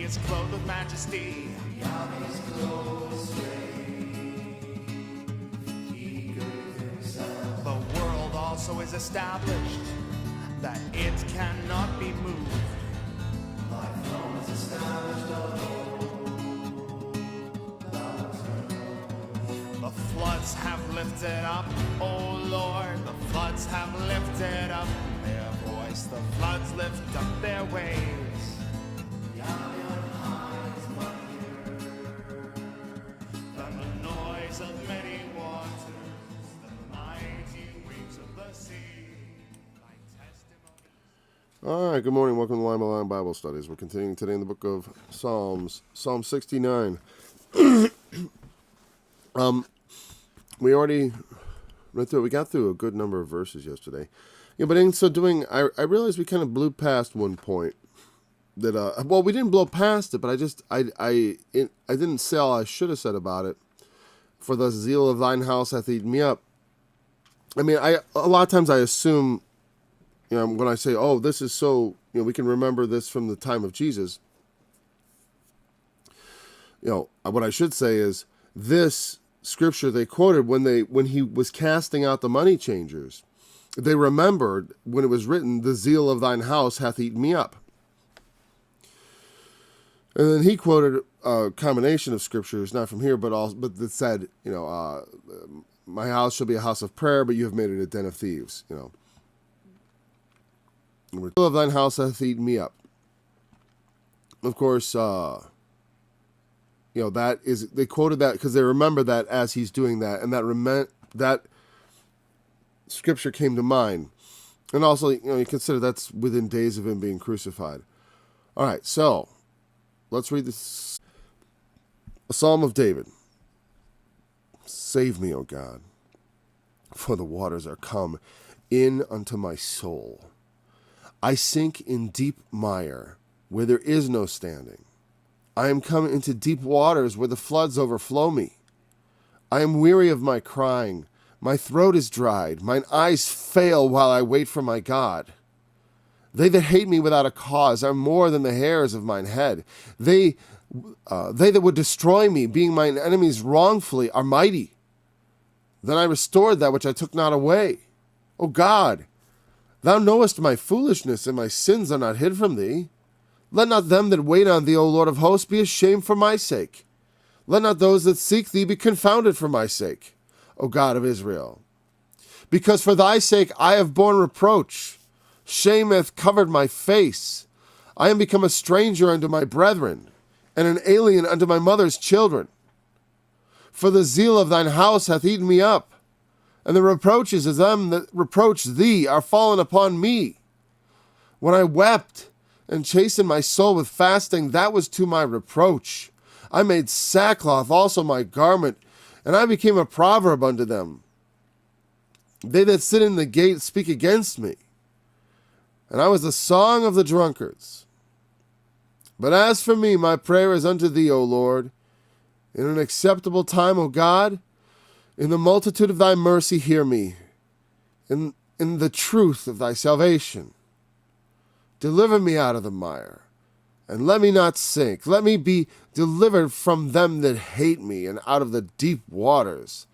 is clothed with majesty. The world also is established, that it cannot be moved. The floods have lifted up, O Lord, the floods have lifted up their voice. The floods lift up their waves. Than the noise of many waters, the mighty waves of the sea. Thy testimonies. All right, good morning. Welcome to Line by Line Bible Studies. We're continuing today in the book of Psalms, Psalm 69. We already went through it. We got through a good number of verses yesterday. Yeah, but in so doing, I realized we kind of blew past one point that, well, we didn't blow past it, but I didn't say all I should have said about it. For the zeal of thine house hath eaten me up. I mean, a lot of times I assume, when I say, oh, this is so, we can remember this from the time of Jesus. What I should say is this scripture they quoted when he was casting out the money changers. They remembered when it was written, the zeal of thine house hath eaten me up. And then he quoted a combination of scriptures, not from here, but that said, my house shall be a house of prayer, but you have made it a den of thieves. The zeal of thine house hath eaten me up. Of course, that is, they quoted that because they remember that as he's doing that, and that scripture came to mind. And also, you consider that's within days of him being crucified. All right, so let's read this. A Psalm of David. Save me, O God, for the waters are come in unto my soul. I sink in deep mire where there is no standing. I am come into deep waters where the floods overflow me. I am weary of my crying. My throat is dried. Mine eyes fail while I wait for my God. They that hate me without a cause are more than the hairs of mine head. They that would destroy me, being mine enemies wrongfully, are mighty. Then I restored that which I took not away. O God, thou knowest my foolishness, and my sins are not hid from thee. Let not them that wait on thee, O Lord of hosts, be ashamed for my sake. Let not those that seek thee be confounded for my sake, O God of Israel. Because for thy sake I have borne reproach. Shame hath covered my face. I am become a stranger unto my brethren, and an alien unto my mother's children. For the zeal of thine house hath eaten me up, and the reproaches of them that reproach thee are fallen upon me. When I wept and chastened my soul with fasting, that was to my reproach. I made sackcloth also my garment, and I became a proverb unto them. They that sit in the gate speak against me, and I was the song of the drunkards. But as for me, my prayer is unto thee, O Lord. In an acceptable time, O God, in the multitude of thy mercy hear me, in the truth of thy salvation. Deliver me out of the mire, and let me not sink. Let me be delivered from them that hate me, and out of the deep waters.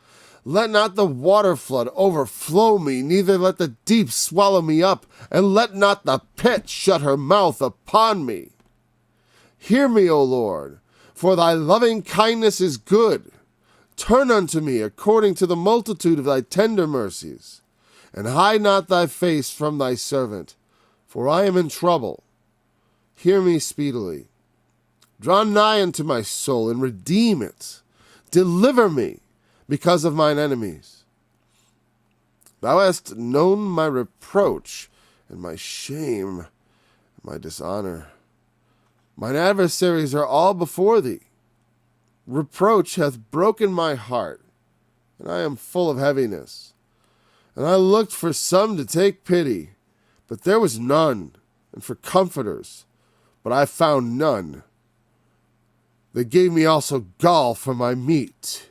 Let not the water flood overflow me, neither let the deep swallow me up, and let not the pit shut her mouth upon me. Hear me, O Lord, for thy loving kindness is good. Turn unto me according to the multitude of thy tender mercies, and hide not thy face from thy servant, for I am in trouble. Hear me speedily. Draw nigh unto my soul, and redeem it. Deliver me because of mine enemies. Thou hast known my reproach, and my shame, and my dishonor. Mine adversaries are all before thee. Reproach hath broken my heart, and I am full of heaviness. And I looked for some to take pity, but there was none, and for comforters, but I found none. They gave me also gall for my meat,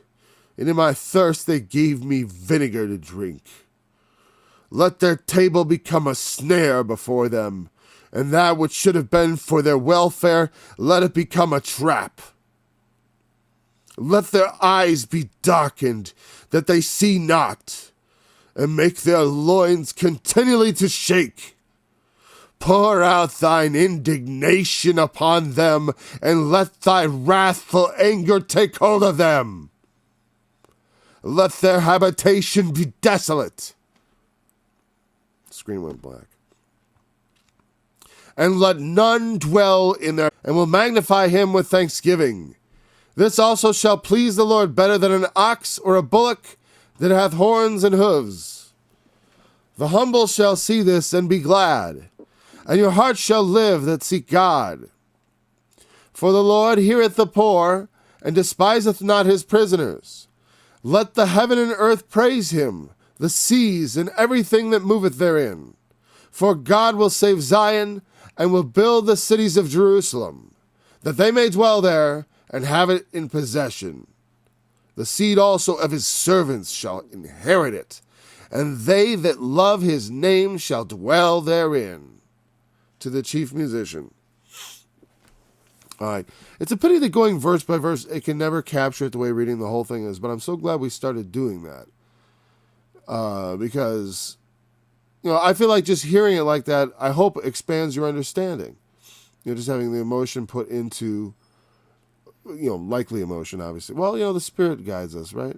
and in my thirst they gave me vinegar to drink. Let their table become a snare before them, and that which should have been for their welfare, let it become a trap. Let their eyes be darkened, that they see not, and make their loins continually to shake. Pour out thine indignation upon them, and let thy wrathful anger take hold of them. Let their habitation be desolate. Screen went black. And let none dwell in there, and will magnify him with thanksgiving. This also shall please the Lord better than an ox or a bullock that hath horns and hooves. The humble shall see this and be glad, and your heart shall live that seek God. For the Lord heareth the poor, and despiseth not his prisoners. Let the heaven and earth praise him, the seas and everything that moveth therein. For God will save Zion, and will build the cities of Jerusalem, that they may dwell there, and have it in possession. The seed also of his servants shall inherit it, and they that love his name shall dwell therein. To the chief musician. All right. It's a pity that going verse by verse, it can never capture it the way reading the whole thing is, but I'm so glad we started doing that. Because, I feel like just hearing it like that, I hope expands your understanding. Just having the emotion put into, likely emotion, obviously. Well, the Spirit guides us, right?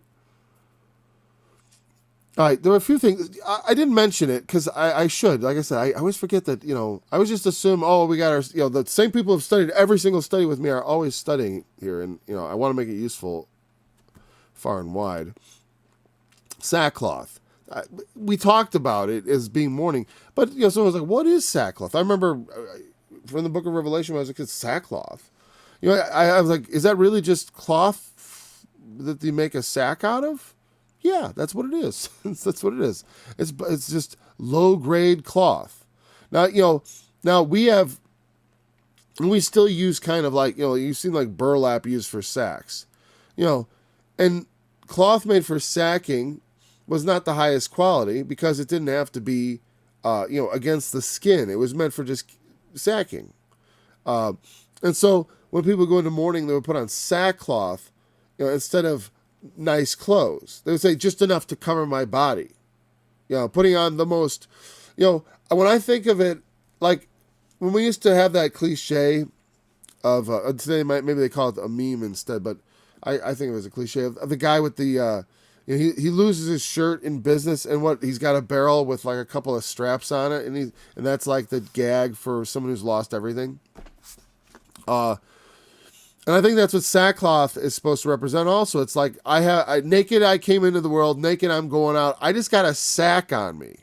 All right, there were a few things. I didn't mention it because I should. Like I said, I always forget that, I always just assume, we got our, the same people who have studied every single study with me are always studying here. And, I want to make it useful far and wide. Sackcloth. We talked about it as being mourning. But, someone was like, what is sackcloth? I remember from the book of Revelation when I was like, it's sackcloth. I was like, is that really just cloth that they make a sack out of? Yeah, that's what it is. That's what it is. It's just low grade cloth. Now we still use kind of like, you've seen like burlap used for sacks, and cloth made for sacking was not the highest quality because it didn't have to be, against the skin. It was meant for just sacking. And so when people go into mourning, they would put on sackcloth, instead of nice clothes. They would say just enough to cover my body. Putting on the most, when I think of it, like when we used to have that cliche of, today maybe they call it a meme instead, but I think it was a cliche of the guy with the, he loses his shirt in business and he's got a barrel with like a couple of straps on it. And that's like the gag for someone who's lost everything. And I think that's what sackcloth is supposed to represent also. It's like, naked I came into the world, naked I'm going out. I just got a sack on me.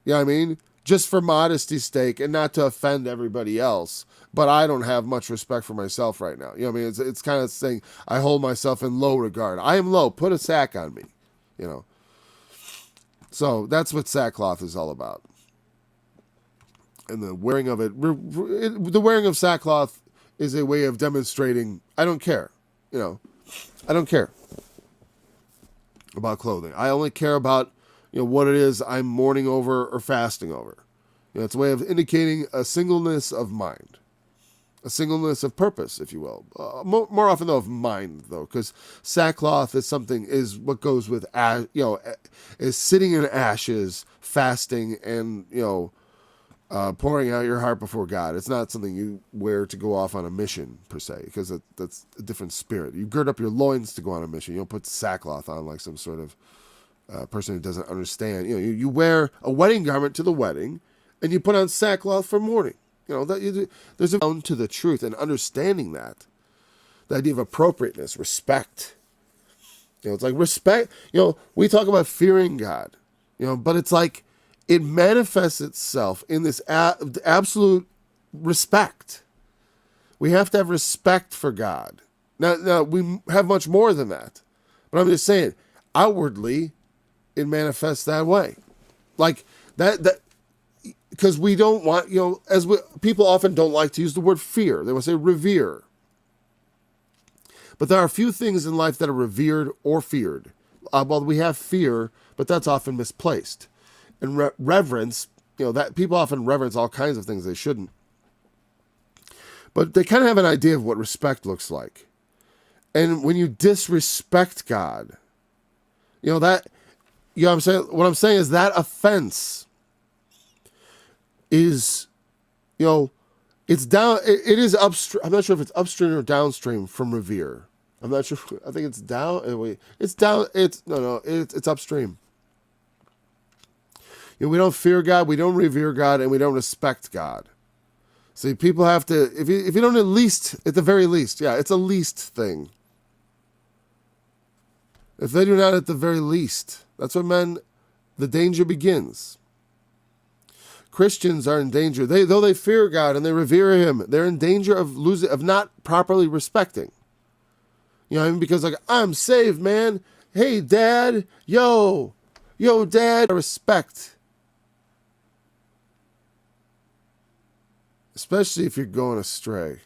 You know what I mean? Just for modesty's sake and not to offend everybody else. But I don't have much respect for myself right now. You know what I mean? It's kind of saying I hold myself in low regard. I am low. Put a sack on me. So that's what sackcloth is all about. And the wearing of it, the wearing of sackcloth is a way of demonstrating, I don't care. I don't care about clothing. I only care about, what it is I'm mourning over or fasting over. It's a way of indicating a singleness of mind, a singleness of purpose, if you will. More often, though, of mind, though, because sackcloth is what goes with, is sitting in ashes, fasting, and, pouring out your heart before God. It's not something you wear to go off on a mission, per se, because that's a different spirit. You gird up your loins to go on a mission. You don't put sackcloth on like some sort of person who doesn't understand. You wear a wedding garment to the wedding, and you put on sackcloth for mourning. There's a down to the truth and understanding that. The idea of appropriateness, respect. It's like respect. We talk about fearing God, but it's like, it manifests itself in this absolute respect. We have to have respect for God. Now, we have much more than that. But I'm just saying, outwardly, it manifests that way. Like, that because we don't want, people often don't like to use the word fear. They want to say revere. But there are a few things in life that are revered or feared. We have fear, but that's often misplaced. And reverence, that people often reverence all kinds of things they shouldn't. but they kind of have an idea of what respect looks like. And when you disrespect God, that, what I'm saying is that offense is, it's down, it is upstream. I'm not sure if it's upstream or downstream from revere. I'm not sure. I think it's down. Wait, it's down. It's upstream. We don't fear God, we don't revere God, and we don't respect God. See, people have to, if you don't at the very least, it's a least thing. If they do not at the very least, that's when the danger begins. Christians are in danger. Though they fear God and they revere Him, they're in danger of not properly respecting. Because I'm saved, man. Hey, Dad. Yo, Dad. Respect. Especially if you're going astray,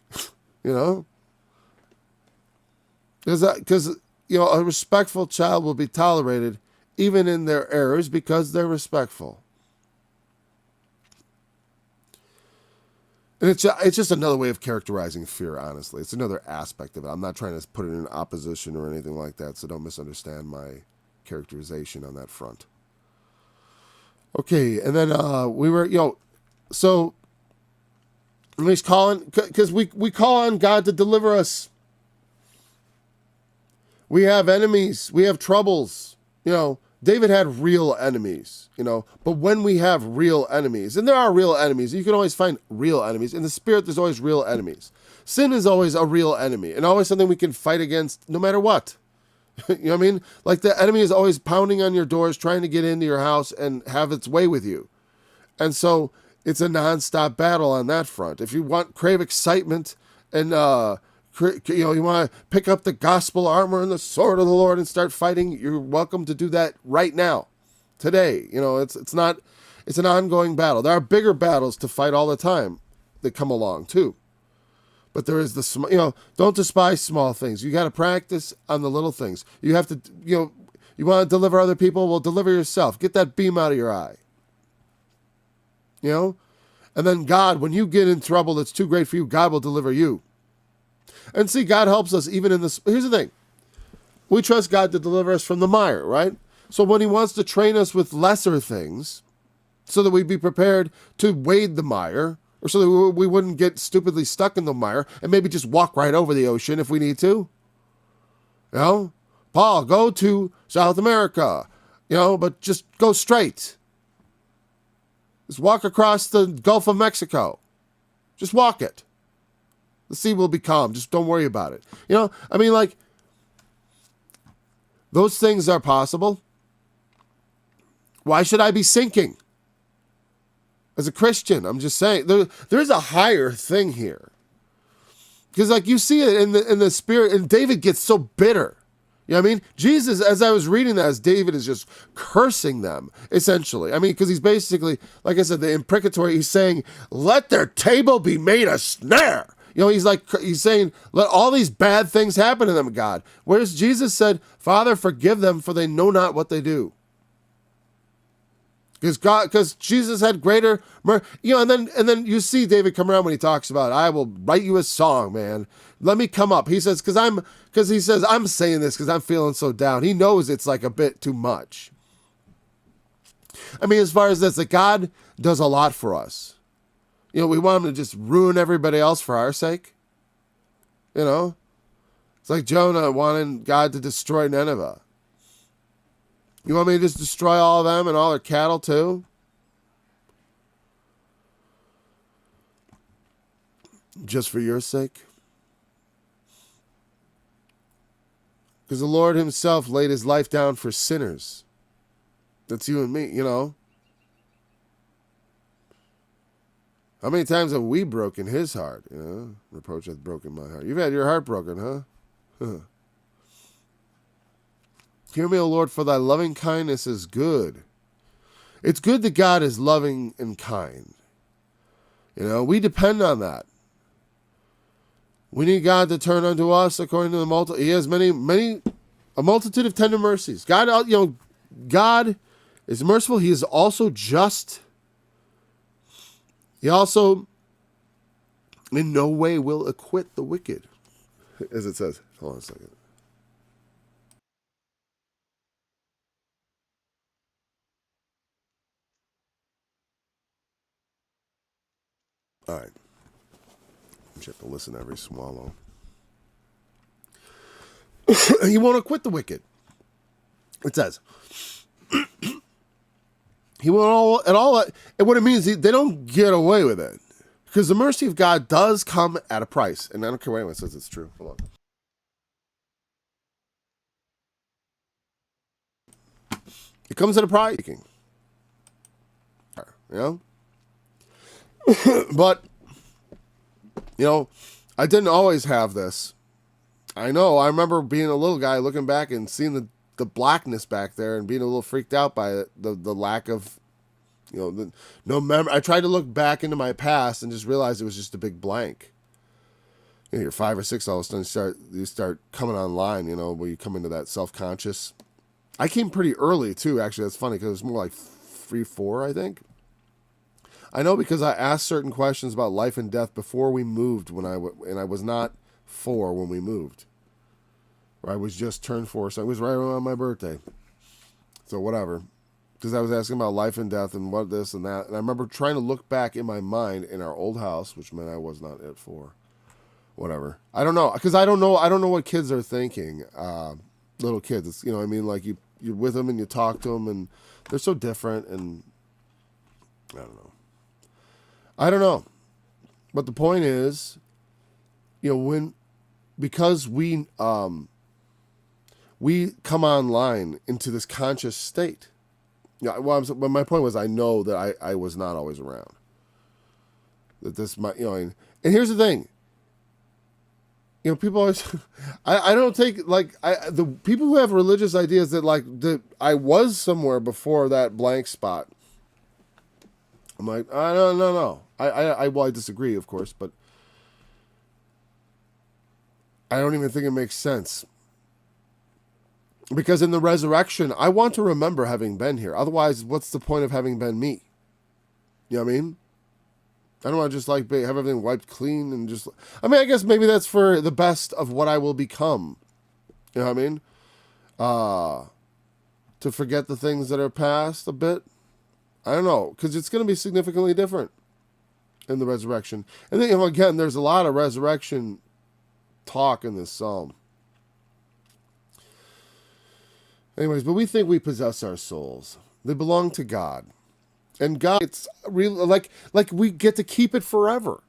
Because a respectful child will be tolerated even in their errors because they're respectful. And it's just another way of characterizing fear, honestly. It's another aspect of it. I'm not trying to put it in opposition or anything like that, so don't misunderstand my characterization on that front. Okay, and then we were, so he's calling, because we call on God to deliver us. We have enemies. We have troubles. David had real enemies, but when we have real enemies, and there are real enemies, you can always find real enemies. In the spirit, there's always real enemies. Sin is always a real enemy and always something we can fight against no matter what. You know what I mean? Like the enemy is always pounding on your doors, trying to get into your house and have its way with you. And so it's a nonstop battle on that front. If you crave excitement and, you want to pick up the gospel armor and the sword of the Lord and start fighting, you're welcome to do that right now, today. It's an ongoing battle. There are bigger battles to fight all the time that come along too. But there is don't despise small things. You got to practice on the little things. You have to, you want to deliver other people? Well, deliver yourself. Get that beam out of your eye. And then God, when you get in trouble that's too great for you, God will deliver you. And see, God helps us even in this. Here's the thing. We trust God to deliver us from the mire, right? So when He wants to train us with lesser things so that we'd be prepared to wade the mire, or so that we wouldn't get stupidly stuck in the mire and maybe just walk right over the ocean if we need to. Paul, go to South America, but just go straight. Just walk across the Gulf of Mexico. Just walk it. The sea will be calm. Just don't worry about it. Those things are possible. Why should I be sinking? As a Christian, I'm just saying, there's a higher thing here. Because you see it in the spirit, and David gets so bitter. You know what I mean? Jesus, as I was reading that, as David is just cursing them, essentially. Because he's basically, like I said, the imprecatory, he's saying, let their table be made a snare. He's saying, let all these bad things happen to them, God. Whereas Jesus said, Father, forgive them, for they know not what they do. Because Jesus had greater, and then you see David come around when he talks about, I will write you a song, man. Let me come up. He says, I'm saying this because I'm feeling so down. He knows it's like a bit too much. As far as this, that God does a lot for us. We want Him to just ruin everybody else for our sake. It's like Jonah wanting God to destroy Nineveh. You want me to just destroy all of them and all their cattle too? Just for your sake? Because the Lord Himself laid His life down for sinners. That's you and me, How many times have we broken His heart? Reproach hath broken my heart. You've had your heart broken, huh? Hear me, O Lord, for Thy loving kindness is good. It's good that God is loving and kind. We depend on that. We need God to turn unto us according to the multitude. He has a multitude of tender mercies. God, God is merciful. He is also just. He also in no way will acquit the wicked, as it says. Hold on a second. All right. You have to listen to every swallow. He won't acquit the wicked. It says, he won't at all. And what it means, they don't get away with it. Because the mercy of God does come at a price. And I don't care what anyone says it's true. Hold on. It comes at a price. You know? But, I didn't always have this. I know. I remember being a little guy looking back and seeing the blackness back there and being a little freaked out by it, the lack of, no memory. I tried to look back into my past and just realized it was just a big blank. You're 5 or 6, all of a sudden you start coming online, where you come into that self-conscious. I came pretty early too, actually. That's funny because it was more like 3, 4, I think. I know because I asked certain questions about life and death before we moved and I was not 4 when we moved. Or I was just turned 4, so it was right around my birthday. So whatever. Because I was asking about life and death and what this and that. And I remember trying to look back in my mind in our old house, which meant I was not at 4. Whatever. I don't know. Because I don't know what kids are thinking. Little kids. It's, like you're with them and you talk to them and they're so different and I don't know. But the point is, because we come online into this conscious state. Yeah, but my point was, I know that I was not always around. That this might, and here's the thing. People always, I don't take the people who have religious ideas that I was somewhere before that blank spot. I'm like, I don't know. I disagree, of course, but I don't even think it makes sense. Because in the resurrection, I want to remember having been here. Otherwise, what's the point of having been me? You know what I mean? I don't want to just have everything wiped clean and just... I guess maybe that's for the best of what I will become. You know what I mean? To forget the things that are past a bit. I don't know. Because it's going to be significantly different in the resurrection. And then, again, there's a lot of resurrection talk in this psalm. Anyways, but we think we possess our souls. They belong to God. And God, it's real, like we get to keep it forever.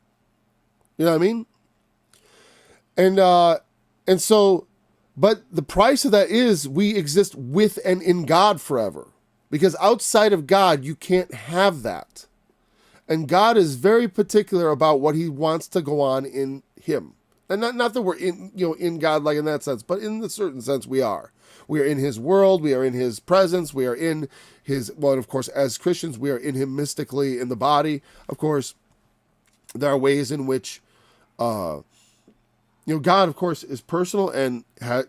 You know what I mean? And so, but the price of that is we exist with and in God forever. Because outside of God, you can't have that. And God is very particular about what he wants to go on in him. And not that we're in God like in that sense, but in the certain sense we are. We are in his world. We are in his presence. We are in his, well, and of course, as Christians, we are in him mystically in the body. Of course, there are ways in which, God, of course, is personal and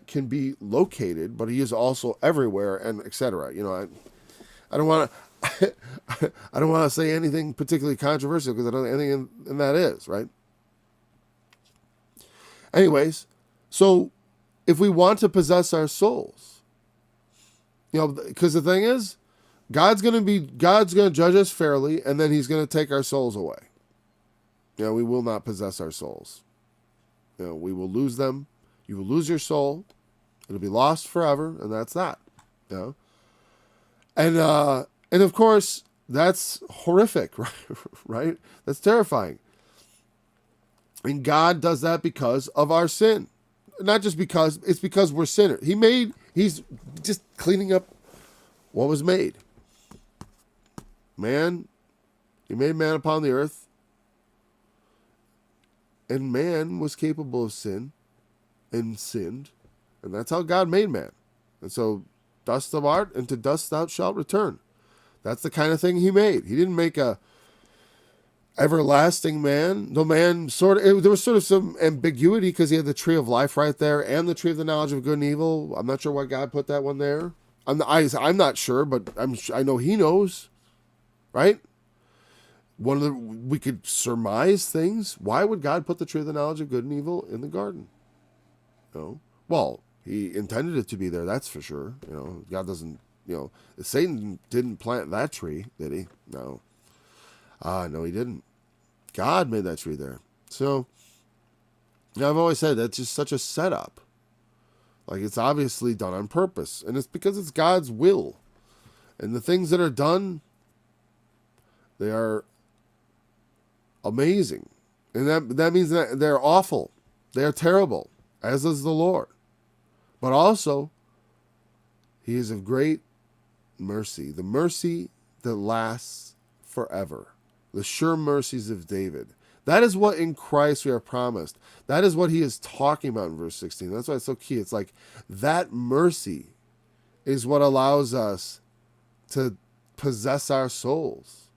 can be located, but he is also everywhere and etc. I don't want to, I don't want to say anything particularly controversial because I don't know anything in that is, right? Anyways, so if we want to possess our souls, because the thing is, God's going to judge us fairly, and then he's going to take our souls away. We will not possess our souls. We will lose them. You will lose your soul. It'll be lost forever, and that's that. And of course, that's horrific, right? That's terrifying. And God does that because of our sin. Not just because, it's because we're sinners. He's just cleaning up what was made. Man, he made man upon the earth. And man was capable of sin and sinned. And that's how God made man. And so, dust thou art, and to dust thou shalt return. That's the kind of thing he made. He didn't make a everlasting man. The man there was sort of some ambiguity because he had the tree of life right there and the tree of the knowledge of good and evil. I'm not sure why God put that one there. I'm not sure, but I know he knows, right? We could surmise things. Why would God put the tree of the knowledge of good and evil in the garden? No. Well, he intended it to be there, that's for sure. God doesn't, Satan didn't plant that tree, did he? No. No, he didn't. God made that tree there. So, I've always said that's just such a setup. Like, it's obviously done on purpose. And it's because it's God's will. And the things that are done, they are amazing. And that means that they're awful. They are terrible, as is the Lord. But also, he is of great mercy. The mercy that lasts forever. The sure mercies of David. That is what in Christ we are promised. That is what he is talking about in verse 16. That's why it's so key. It's like that mercy is what allows us to possess our souls.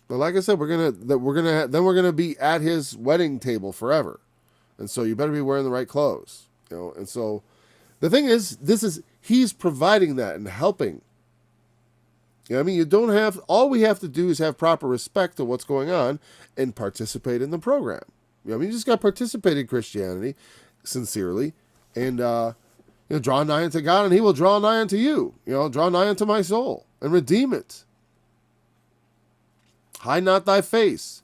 But like I said, we're gonna be at his wedding table forever, and so you better be wearing the right clothes, And so, the thing is, he's providing that and helping. You don't have, all we have to do is have proper respect to what's going on and participate in the program. You just got to participate in Christianity sincerely and, draw nigh unto God and he will draw nigh unto you. Draw nigh unto my soul and redeem it. Hide not thy face,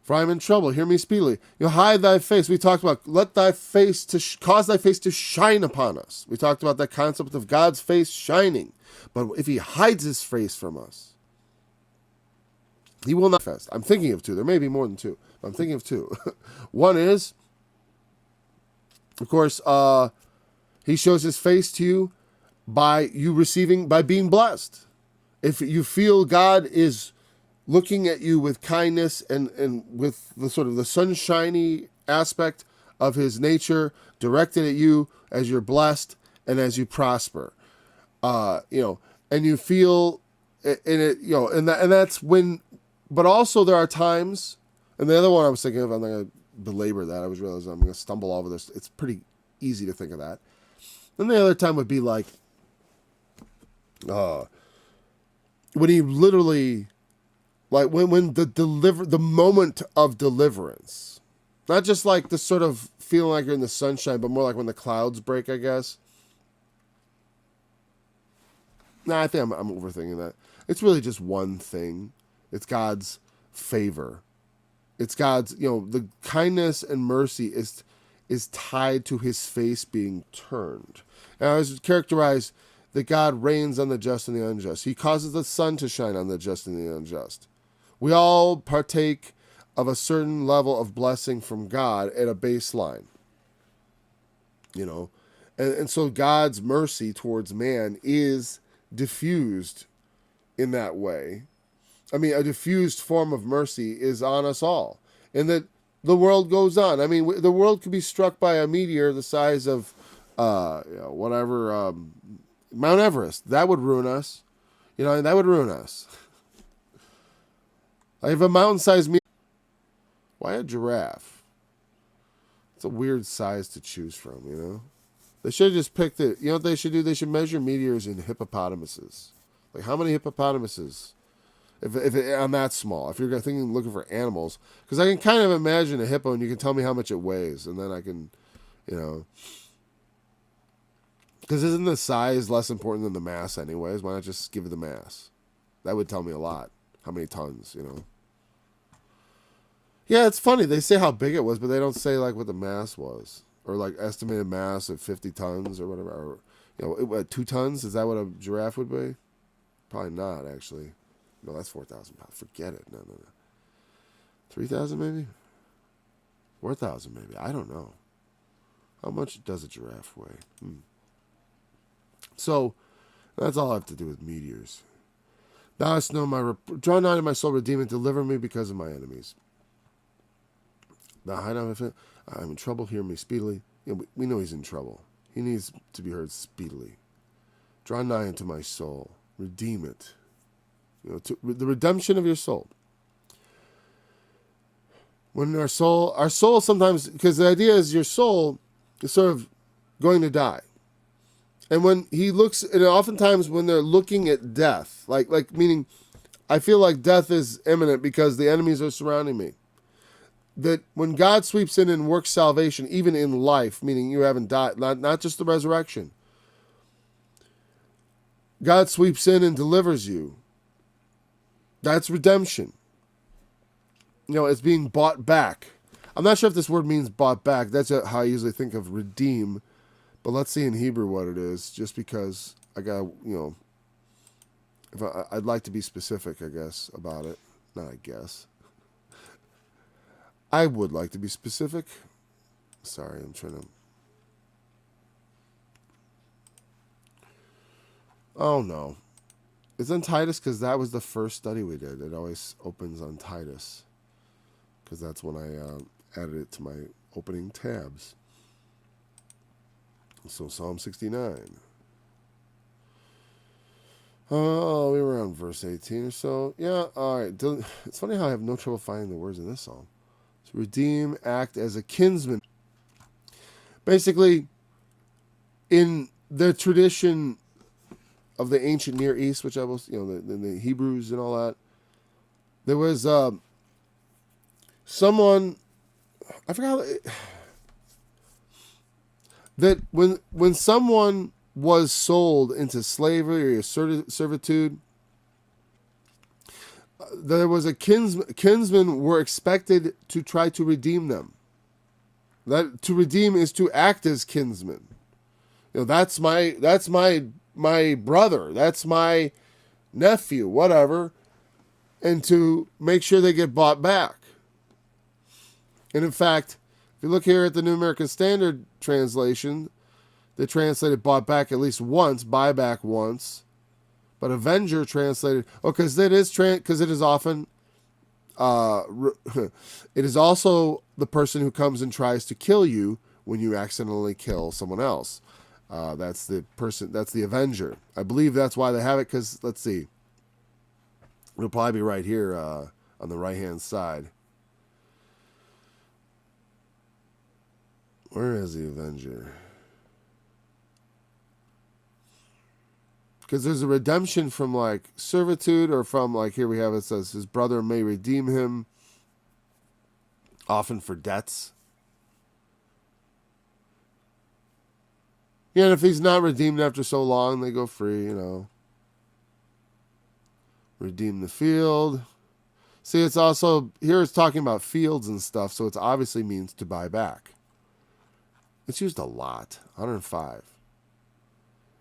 for I am in trouble. Hear me speedily. Hide thy face. We talked about cause thy face to shine upon us. We talked about that concept of God's face shining. But if he hides his face from us, he will not manifest. I'm thinking of two. There may be more than two. I'm thinking of two. One is, of course, he shows his face to you by being blessed. If you feel God is looking at you with kindness and with the sort of the sunshiny aspect of his nature directed at you as you're blessed and as you prosper. And you feel in it, and that's when, but also there are times, and the other one I was thinking of, I'm not going to belabor that. I was realizing I'm going to stumble over this. It's pretty easy to think of that. Then the other time would be like, when he literally, like when the moment of deliverance, not just like the sort of feeling like you're in the sunshine, but more like when the clouds break, I guess. Nah, I think I'm overthinking that. It's really just one thing. It's God's favor. It's God's, the kindness and mercy is tied to his face being turned. And I was characterized that God reigns on the just and the unjust. He causes the sun to shine on the just and the unjust. We all partake of a certain level of blessing from God at a baseline. And so God's mercy towards man is diffused in that way. A diffused form of mercy is on us all. And that the world goes on. The world could be struck by a meteor the size of, Mount Everest. That would ruin us. That would ruin us. I have a mountain-sized meteor. Why a giraffe? It's a weird size to choose from, They should have just picked it. You know what they should do? They should measure meteors in hippopotamuses. Like, how many hippopotamuses? If I'm that small. If you're looking for animals. Because I can kind of imagine a hippo and you can tell me how much it weighs. And then I can, Because isn't the size less important than the mass anyways? Why not just give it the mass? That would tell me a lot. How many tons, Yeah, it's funny. They say how big it was, but they don't say, like, what the mass was. Or, like, estimated mass of 50 tons or whatever. Or, 2 tons? Is that what a giraffe would be? Probably not, actually. No, that's 4,000 pounds. Forget it. No. 3,000 maybe? 4,000 maybe. I don't know. How much does a giraffe weigh? So, that's all I have to do with meteors. Thou hast known draw nigh to my soul, redeem it, deliver me because of my enemies. Thou hide not my face. I'm in trouble, hear me speedily. We know he's in trouble. He needs to be heard speedily. Draw nigh unto my soul. Redeem it. The redemption of your soul. When our soul sometimes, because the idea is your soul is sort of going to die. And when he looks, and oftentimes when they're looking at death, like meaning I feel like death is imminent because the enemies are surrounding me. That when God sweeps in and works salvation, even in life, meaning you haven't died, not just the resurrection, God sweeps in and delivers you. That's redemption. It's being bought back. I'm not sure if this word means bought back. That's how I usually think of redeem. But let's see in Hebrew what it is, just because I got, if I'd like to be specific, I guess, about it. Not I guess. I would like to be specific. Sorry, I'm trying to... Oh, no. It's on Titus because that was the first study we did. It always opens on Titus because that's when I added it to my opening tabs. So Psalm 69. Oh, we were on verse 18 or so. Yeah, all right. It's funny how I have no trouble finding the words in this psalm. To redeem, act as a kinsman. Basically, in the tradition of the ancient Near East, which I was, the Hebrews and all that, there was someone, I forgot, that when someone was sold into slavery or servitude, there was a kinsmen were expected to try to redeem them. That to redeem is to act as kinsmen. That's my brother, that's my nephew, whatever, and to make sure they get bought back. And in fact, if you look here at the New American Standard translation, they translated bought back at least once, buy back once. But Avenger translated, because it is often, it is also the person who comes and tries to kill you when you accidentally kill someone else. That's the person, that's the Avenger. I believe that's why they have it, because, let's see. It'll probably be right here on the right-hand side. Where is the Avenger? Because there's a redemption from, like, servitude, or from, like, here we have it says, his brother may redeem him, often for debts. Yeah, and if he's not redeemed after so long, they go free, Redeem the field. See, it's also, here it's talking about fields and stuff, so it obviously means to buy back. It's used a lot, 105.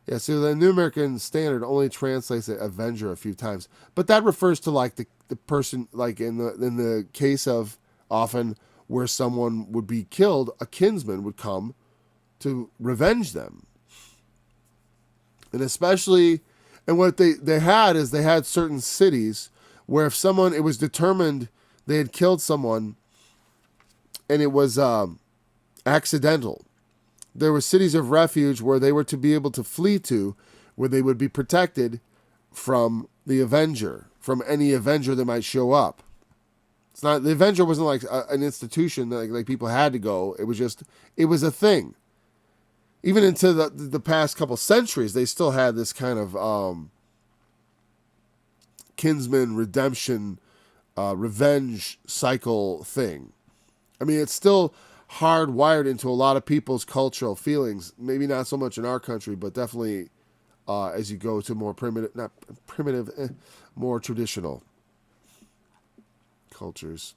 Yeah, so the New American Standard only translates it Avenger a few times. But that refers to, like, the person, like, in the case of often where someone would be killed, a kinsman would come to revenge them. And especially, and what they had is they had certain cities where if someone, it was determined they had killed someone and it was accidental, there were cities of refuge where they were to be able to flee to, where they would be protected from the Avenger, from any Avenger that might show up. It's not, the Avenger wasn't like an institution that like people had to go. It was a thing. Even into the past couple centuries, they still had this kind of kinsman redemption, revenge cycle thing. I mean, it's still hardwired into a lot of people's cultural feelings. Maybe not so much in our country, but definitely as you go to more more traditional cultures.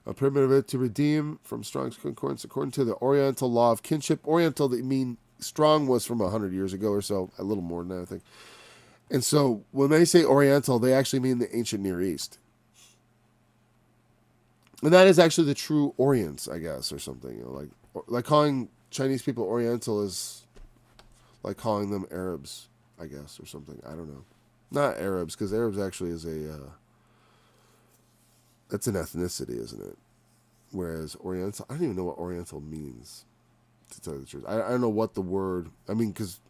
A primitive to redeem from Strong's Concordance according to the Oriental law of kinship. Oriental, they mean Strong was from 100 years ago or so, a little more than that, I think. And so when they say Oriental, they actually mean the ancient Near East. And that is actually the true Orients, I guess, or something. Like calling Chinese people Oriental is like calling them Arabs, I guess, or something. I don't know. Not Arabs, because Arabs actually is that's an ethnicity, isn't it? Whereas Oriental, I don't even know what Oriental means, to tell you the truth. I don't know what the word, I mean, because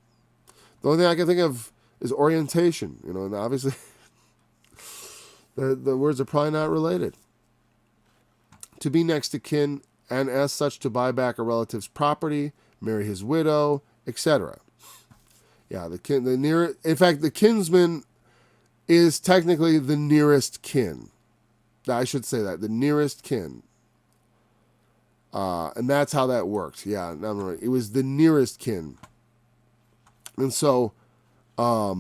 the only thing I can think of is orientation, and obviously the words are probably not related. To be next to kin, and as such to buy back a relative's property, marry his widow, etc. Yeah, in fact, the kinsman is technically the nearest kin. I should say that, the nearest kin. And that's how that worked. Yeah, I'm right. It was the nearest kin. And so a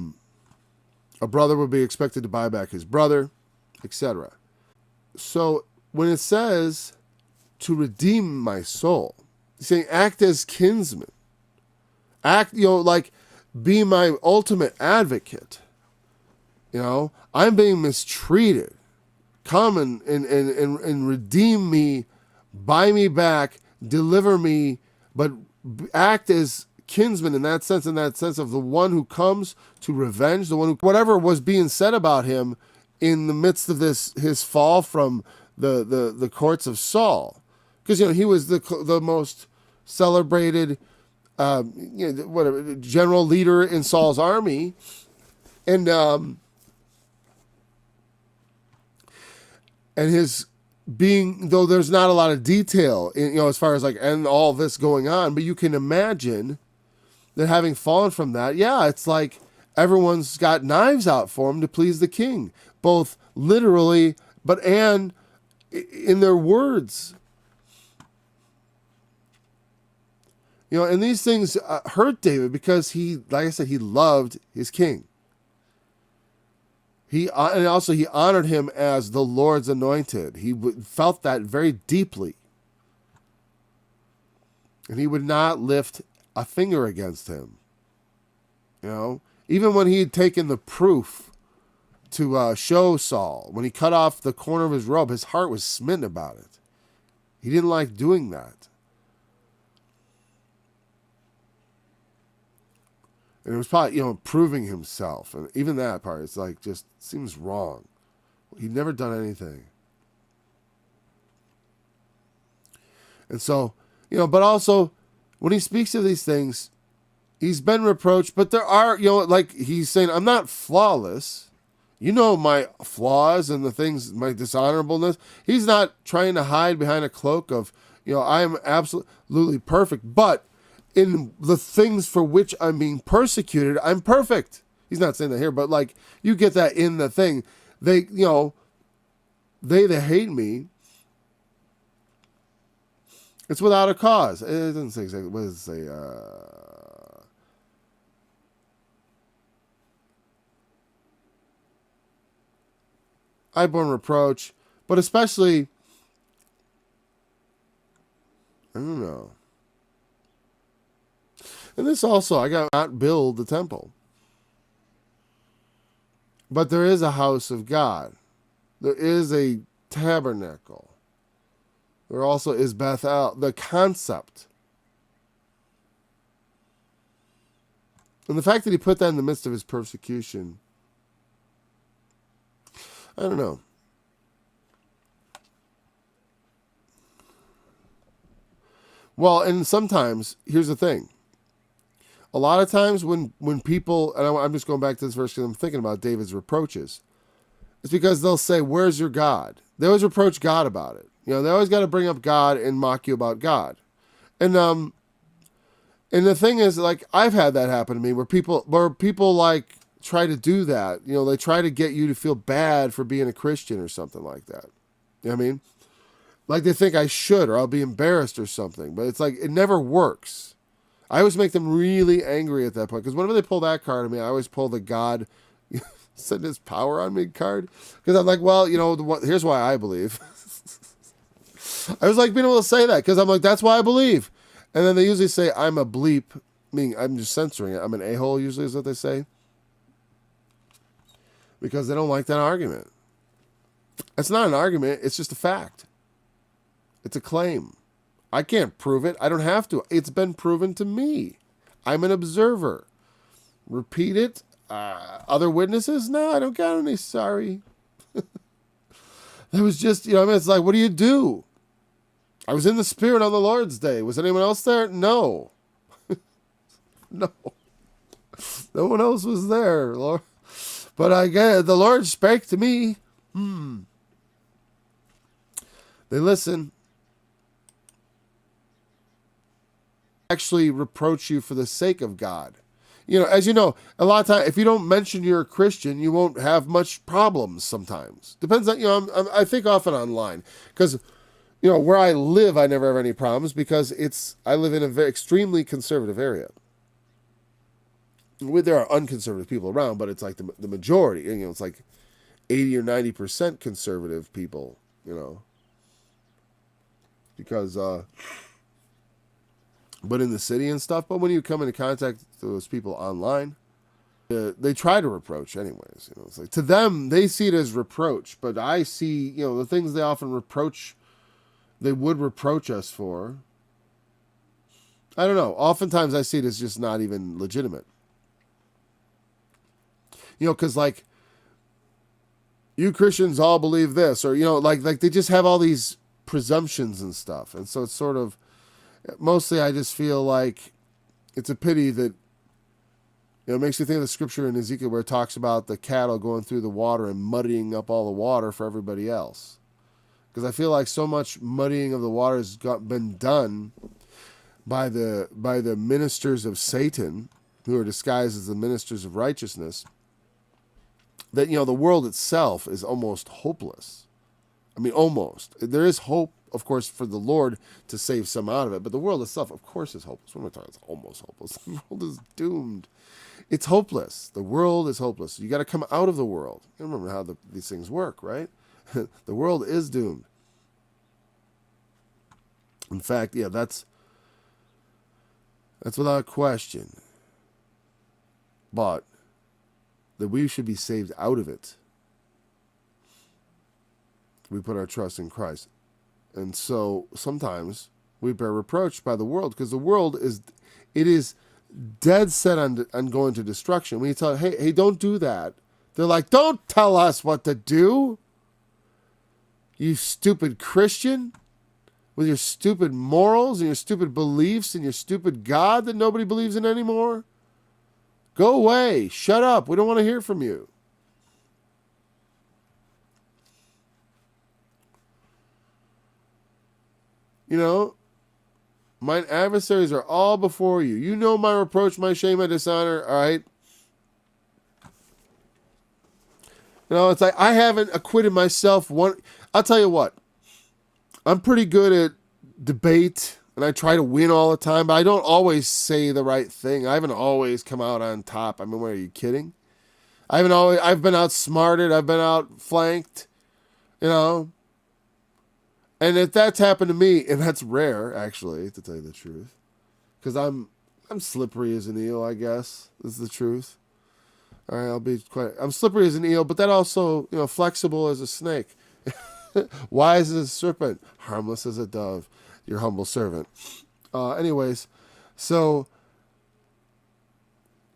brother would be expected to buy back his brother, etc. So when it says to redeem my soul, he's saying act as kinsman. Act, like be my ultimate advocate. I'm being mistreated. Come and redeem me, buy me back, deliver me, but act as kinsman in that sense of the one who comes to revenge, the one who, whatever was being said about him in the midst of his fall from the courts of Saul. Because, he was the most celebrated general leader in Saul's army. And his being, though there's not a lot of detail, as far as and all this going on, but you can imagine that having fallen from that, it's like everyone's got knives out for him to please the king, both literally, and in their words. And these things hurt David because he, like I said, he loved his king. And also he honored him as the Lord's anointed. He felt that very deeply. And he would not lift a finger against him. Even when he had taken the proof to show Saul, when he cut off the corner of his robe, his heart was smitten about it. He didn't like doing that. And it was probably, proving himself. And even that part, it's just seems wrong. He'd never done anything. And so, but also, when he speaks of these things, he's been reproached, but there are, he's saying, I'm not flawless. My flaws and the things, my dishonorableness. He's not trying to hide behind a cloak of, I am absolutely perfect, but in the things for which I'm being persecuted, I'm perfect. He's not saying that here, but you get that in the thing. They, they that hate me, it's without a cause. It doesn't say exactly, what does it say? I borne reproach, but especially, I don't know. And this also, I got not build the temple. But there is a house of God. There is a tabernacle. There also is Bethel, the concept. And the fact that he put that in the midst of his persecution, I don't know. Well, and sometimes, here's the thing. A lot of times when people, and I'm just going back to this verse because I'm thinking about David's reproaches, it's because they'll say, where's your God? They always reproach God about it. They always got to bring up God and mock you about God. And the thing is, I've had that happen to me where people try to do that. They try to get you to feel bad for being a Christian or something like that. You know what I mean? They think I should, or I'll be embarrassed or something. But it's it never works. I always make them really angry at that point. Because whenever they pull that card on me, I always pull the God send his power on me card. Because I'm well, here's why I believe. I was being able to say that. Because I'm that's why I believe. And then they usually say, I'm a bleep. Meaning, I'm just censoring it. I'm an a-hole, usually is what they say. Because they don't like that argument. It's not an argument. It's just a fact. It's a claim. I can't prove it. I don't have to. It's been proven to me. I'm an observer. Repeat it. Other witnesses? No, I don't got any. Sorry. That was just, it's what do you do? I was in the Spirit on the Lord's Day. Was anyone else there? No. No. No one else was there, Lord. But the Lord spake to me. They listen. Actually reproach you for the sake of God. As you know, a lot of times, if you don't mention you're a Christian, you won't have much problems sometimes. Depends on, I think often online. Because, where I live, I never have any problems because I live in a very extremely conservative area. There are unconservative people around, but it's like the majority. It's like 80 or 90% conservative people, because, but in the city and stuff. But when you come into contact with those people online, they try to reproach anyways. It's like to them, they see it as reproach, but I see, the things they often they would reproach us for. I don't know. Oftentimes I see it as just not even legitimate. Because like, you Christians all believe this, or, like they just have all these presumptions and stuff. And so it's sort of, mostly I just feel like it's a pity that, it makes me think of the scripture in Ezekiel where it talks about the cattle going through the water and muddying up all the water for everybody else. Because I feel like so much muddying of the water has been done by the ministers of Satan, who are disguised as the ministers of righteousness, that, the world itself is almost hopeless. I mean, almost. There is hope, of course, for the Lord to save some out of it, but the world itself, of course, is hopeless. What am I talking? It's almost hopeless. The world is doomed. It's hopeless. The world is hopeless. You got to come out of the world. You remember how these things work, right? The world is doomed. In fact, yeah, that's without question. But that we should be saved out of it. We put our trust in Christ. And so sometimes we bear reproach by the world because the world is dead set on going to destruction. When you tell them, hey, don't do that. They're like, don't tell us what to do. You stupid Christian with your stupid morals and your stupid beliefs and your stupid God that nobody believes in anymore. Go away. Shut up. We don't want to hear from you. Mine adversaries are all before you. You know my reproach, my shame, my dishonor. All right. It's like I haven't acquitted myself. I'll tell you what. I'm pretty good at debate, and I try to win all the time, but I don't always say the right thing. I haven't always come out on top. I mean, are you kidding? I've been outsmarted. I've been outflanked, And if that's happened to me, and that's rare, actually, to tell you the truth, because I'm slippery as an eel, I guess, is the truth. All right, I'm slippery as an eel, but that also, flexible as a snake, wise as a serpent, harmless as a dove, your humble servant. Anyways, so,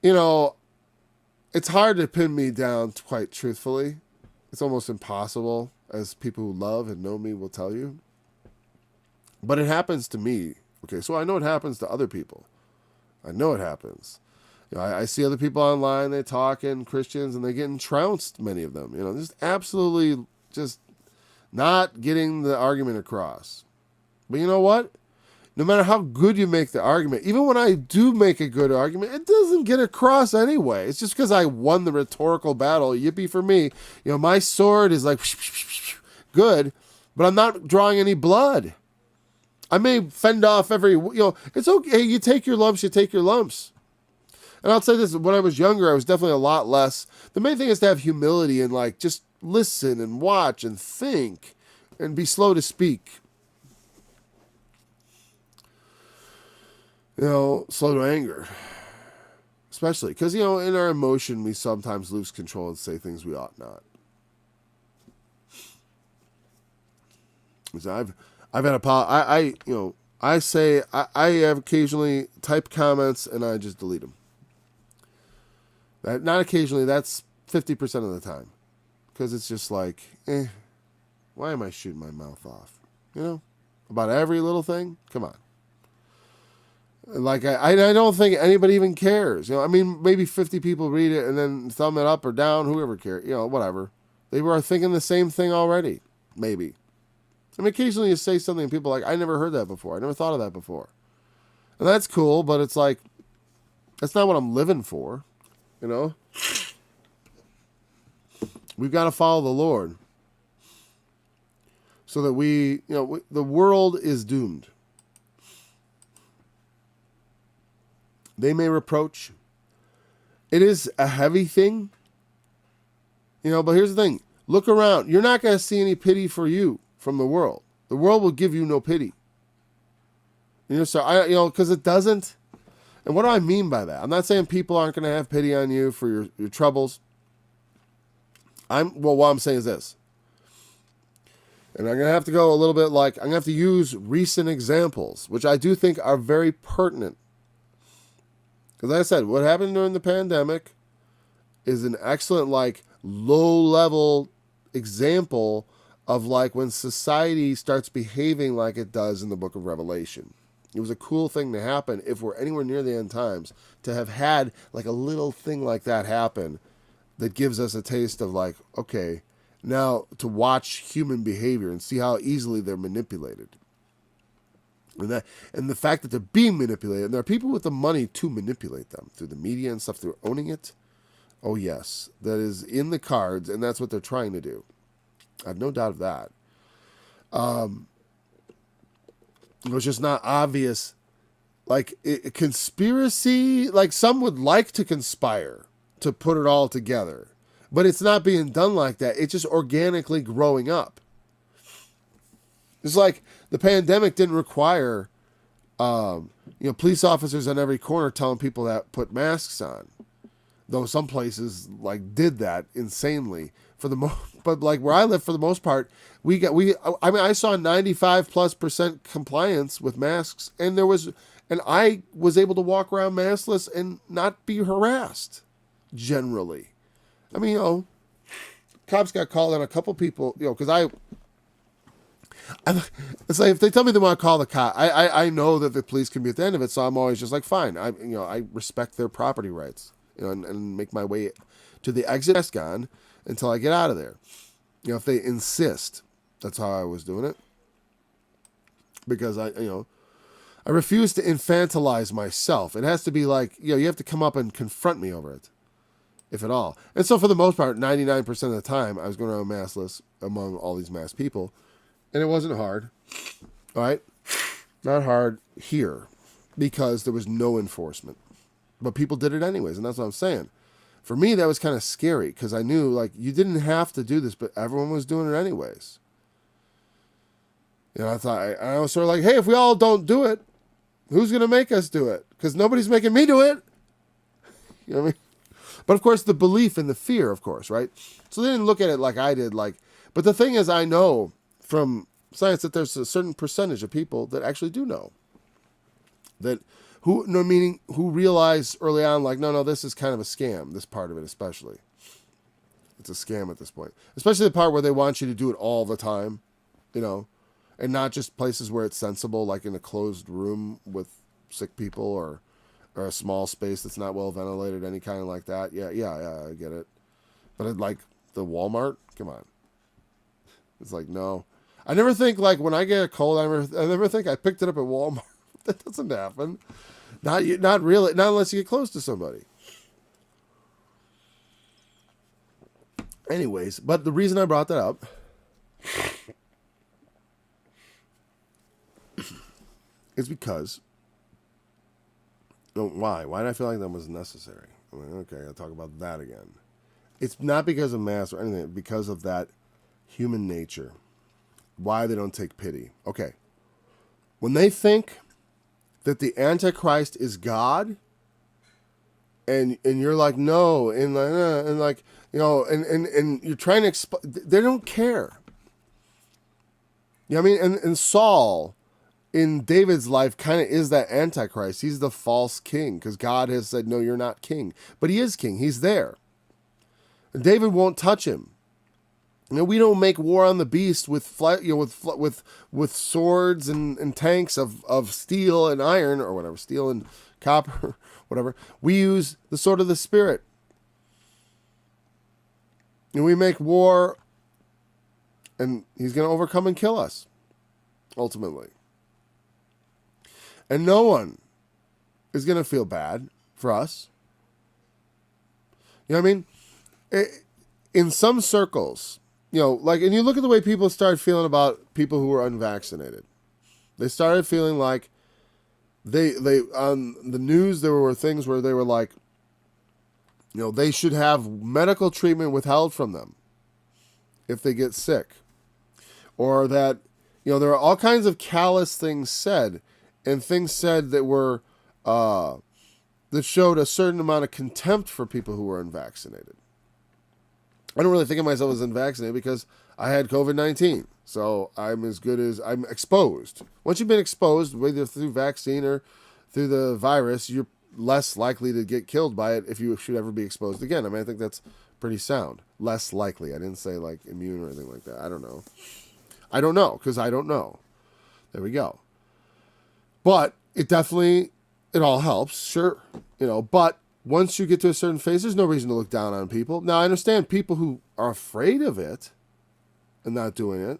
it's hard to pin me down quite truthfully. It's almost impossible, as people who love and know me will tell you. But it happens to me. Okay, so I know it happens to other people. I know it happens. I see other people online, they talking, Christians, and they're getting trounced, many of them. Just absolutely just not getting the argument across. But you know what? No matter how good you make the argument, even when I do make a good argument, it doesn't get across anyway. It's just because I won the rhetorical battle. Yippee for me. My sword is like good, but I'm not drawing any blood. I may fend off it's okay. You take your lumps, you take your lumps. And I'll say this, when I was younger, I was definitely a lot less. The main thing is to have humility and just listen and watch and think and be slow to speak. Slow to anger. Especially because, in our emotion, we sometimes lose control and say things we ought not. So I've had I have occasionally type comments and I just delete them. Not occasionally, that's 50% of the time. Because it's just like, why am I shooting my mouth off? About every little thing? Come on. I don't think anybody even cares. Maybe 50 people read it and then thumb it up or down, whoever cares. Whatever. They were thinking the same thing already. Maybe. Occasionally you say something and people are like, I never heard that before. I never thought of that before. And that's cool, but it's like, That's not what I'm living for. You know, we've got to follow the Lord so that the world is doomed. They may reproach. It is a heavy thing, but here's the thing. Look around. You're not going to see any pity for you from the world. The world will give you no pity. Because it doesn't. And what do I mean by that? I'm not saying people aren't going to have pity on you for your troubles. What I'm saying is this. And I'm going to have to go a little bit I'm going to have to use recent examples, which I do think are very pertinent. Because like I said, what happened during the pandemic is an excellent, low-level example of, when society starts behaving like it does in the book of Revelation. It was a cool thing to happen if we're anywhere near the end times, to have had, a little thing like that happen that gives us a taste of, okay, now to watch human behavior and see how easily they're manipulated. And the fact that they're being manipulated, and there are people with the money to manipulate them through the media and stuff, through owning it. Oh yes, that is in the cards, and that's what they're trying to do. I have no doubt of that. It was just not obvious, conspiracy. Some would like to conspire to put it all together, but it's not being done like that. It's just organically growing up. It's like the pandemic didn't require, police officers on every corner telling people to put masks on. Though some places did that insanely but where I live, for the most part, I saw 95+% compliance with masks, and I was able to walk around maskless and not be harassed generally. Cops got called on a couple people, because it's like if they tell me they want to call the cop, I know that the police can be at the end of it, so I'm always just fine. I respect their property rights, and make my way to the exit desk on until I get out of there. If they insist, that's how I was doing it, because I refuse to infantilize myself. It has to be you have to come up and confront me over it, if at all. And so for the most part, 99% of the time, I was going around maskless among all these masked people. And it wasn't hard, all right? Not hard here, because there was no enforcement. But people did it anyways, and that's what I'm saying. For me, that was kind of scary, because I knew, you didn't have to do this, but everyone was doing it anyways. I thought, I was sort of hey, if we all don't do it, who's going to make us do it? Because nobody's making me do it. You know what I mean? But, of course, the belief and the fear, of course, right? So they didn't look at it like I did. But the thing is, I know from science that there's a certain percentage of people that actually do know. Who realize early on, no, this is kind of a scam, this part of it especially. It's a scam at this point. Especially the part where they want you to do it all the time, and not just places where it's sensible, like in a closed room with sick people or a small space that's not well ventilated, any kind of like that. Yeah, I get it. But the Walmart, come on. It's no. I never think when I get a cold, I never think I picked it up at Walmart. That doesn't happen. Not really. Not unless you get close to somebody. Anyways, but the reason I brought that up is because. Why? Why did I feel like that was necessary? Okay, I'll talk about that again. It's not because of mass or anything. Because of that human nature. Why they don't take pity. Okay. When they think that the Antichrist is God, and you're no, and you're trying to they don't care. You know what I mean? And Saul in David's life kind of is that Antichrist. He's the false king, because God has said, no, you're not king. But he is king. He's there. And David won't touch him. We don't make war on the beast with swords and tanks of steel and iron, or whatever, steel and copper, whatever. We use the sword of the Spirit. And we make war, and he's going to overcome and kill us, ultimately. And no one is going to feel bad for us. You know what I mean? In some circles, like, and you look at the way people started feeling about people who were unvaccinated. They started feeling like they on the news, there were things where they were like, they should have medical treatment withheld from them if they get sick. Or that, there are all kinds of callous things said, and things said that were, that showed a certain amount of contempt for people who were unvaccinated. I don't really think of myself as unvaccinated because I had COVID-19. So I'm exposed. Once you've been exposed, whether through vaccine or through the virus, you're less likely to get killed by it if you should ever be exposed again. I mean, I think that's pretty sound. Less likely. I didn't say like immune or anything like that. I don't know. Because I don't know. There we go. But it all helps, sure. But once you get to a certain phase, there's no reason to look down on people. Now, I understand people who are afraid of it and not doing it.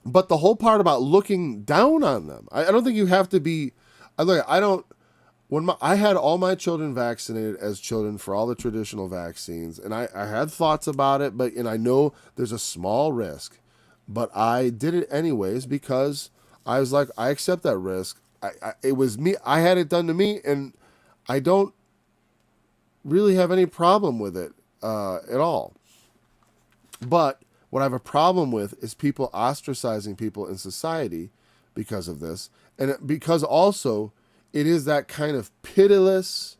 But the whole part about looking down on them, I don't think you have to be. I had all my children vaccinated as children for all the traditional vaccines, and I had thoughts about it, and I know there's a small risk, but I did it anyways because I was like, I accept that risk. It was me. I had it done to me, and I don't really have any problem with it at all. But what I have a problem with is people ostracizing people in society because of this. And because also it is that kind of pitiless,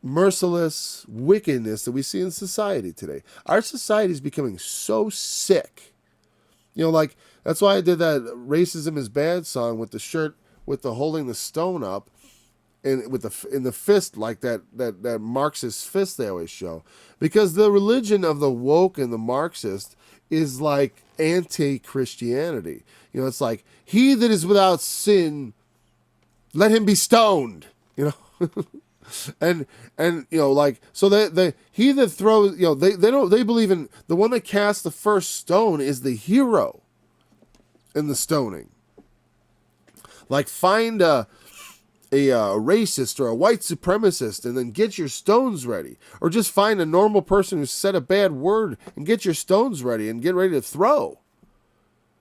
merciless wickedness that we see in society today. Our society is becoming so sick. Like, that's why I did that Racism is Bad song with the shirt with the holding the stone up and in the fist, like that Marxist fist they always show. Because the religion of the woke and the Marxist is like anti-Christianity. It's like, he that is without sin, let him be stoned. and like, so he that throws, they believe in the one that casts the first stone is the hero in the stoning. Like, find a racist or a white supremacist and then get your stones ready. Or just find a normal person who said a bad word and get your stones ready and get ready to throw.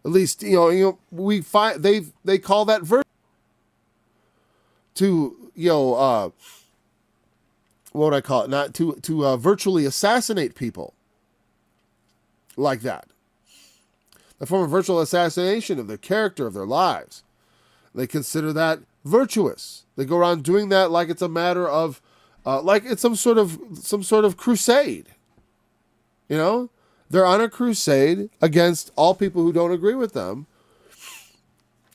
At least, we find they call that virtue. To, what would I call it? Not to virtually assassinate people like that. A form of virtual assassination of their character, of their lives. They consider that virtuous. They go around doing that like it's a matter of, like it's some sort of crusade. They're on a crusade against all people who don't agree with them.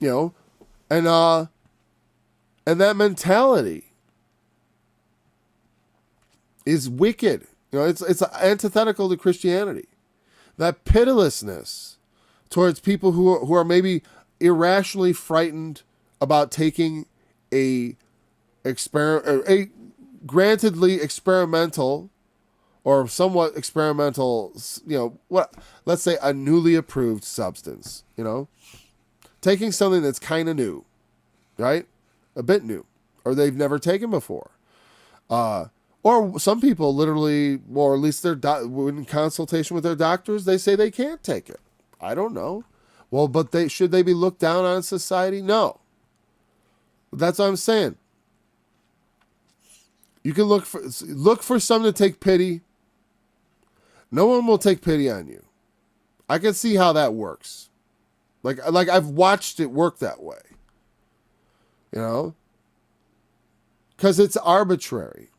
And that mentality is wicked. It's antithetical to Christianity. That pitilessness towards people who are maybe irrationally frightened about taking a grantedly experimental or somewhat experimental, let's say a newly approved substance, taking something that's kind of new, right? A bit new, or they've never taken before. Or some people literally, or at least in consultation with their doctors, they say they can't take it. I don't know. Well, but should they be looked down on in society? No. That's what I'm saying. You can look for someone to take pity. No one will take pity on you. I can see how that works. Like I've watched it work that way. Because it's arbitrary.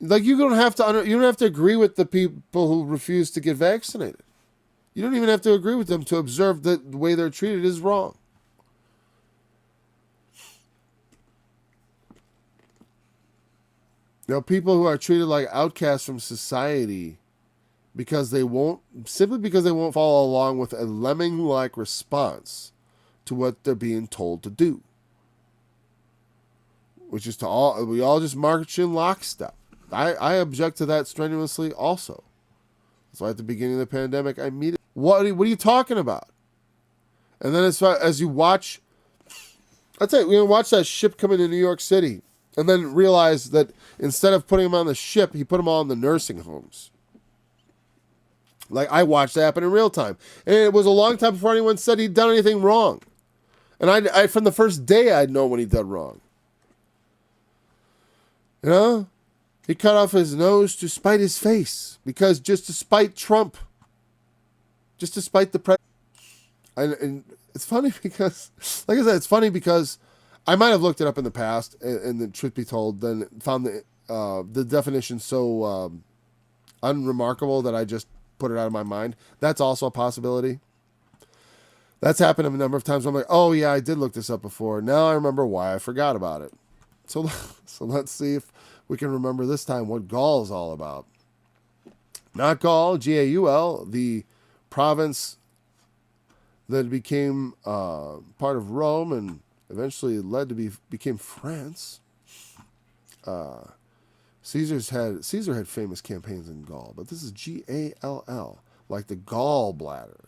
Like, you don't have to agree with the people who refuse to get vaccinated. You don't even have to agree with them to observe that the way they're treated is wrong. People who are treated like outcasts from society because they won't follow along with a lemming-like response to what they're being told to do. Which is we all just march in lockstep. I object to that strenuously also. That's why at the beginning of the pandemic, I immediately, what are you talking about? And then as you watch, I'll tell you, watch that ship come into New York City And then realized that instead of putting them on the ship, he put them all in the nursing homes. Like, I watched that happen in real time. And it was a long time before anyone said he'd done anything wrong. And I from the first day, I'd know when he'd done wrong. You know? He cut off his nose to spite his face. Because just to spite Trump. Just to spite the president. And it's funny because, like I said, it's funny because I might have looked it up in the past, and the truth be told, then found the definition so unremarkable that I just put it out of my mind. That's also a possibility. That's happened a number of times. I'm like, oh yeah, I did look this up before. Now I remember why I forgot about it. So let's see if we can remember this time what Gaul is all about. Not Gaul, Gaul, the province that became part of Rome and eventually became France. Caesar had famous campaigns in Gaul, but this is Gall, like the gallbladder.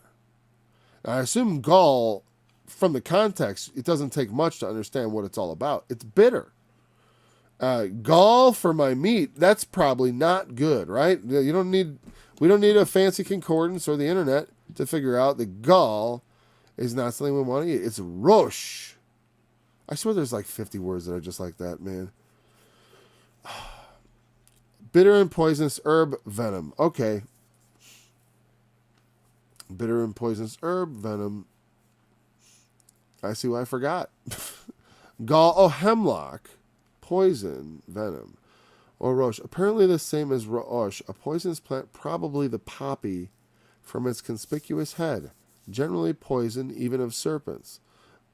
Now, I assume Gaul, from the context, it doesn't take much to understand what it's all about. It's bitter. Gall for my meat, that's probably not good, right? We don't need a fancy concordance or the internet to figure out that gall is not something we want to eat. It's roche. I swear there's like 50 words that are just like that, man. Bitter and poisonous herb venom. Okay. Bitter and poisonous herb venom. I see why I forgot. Gall. Oh, hemlock. Poison venom. Or roche. Apparently the same as roche. A poisonous plant, probably the poppy, from its conspicuous head. Generally poison, even of serpents.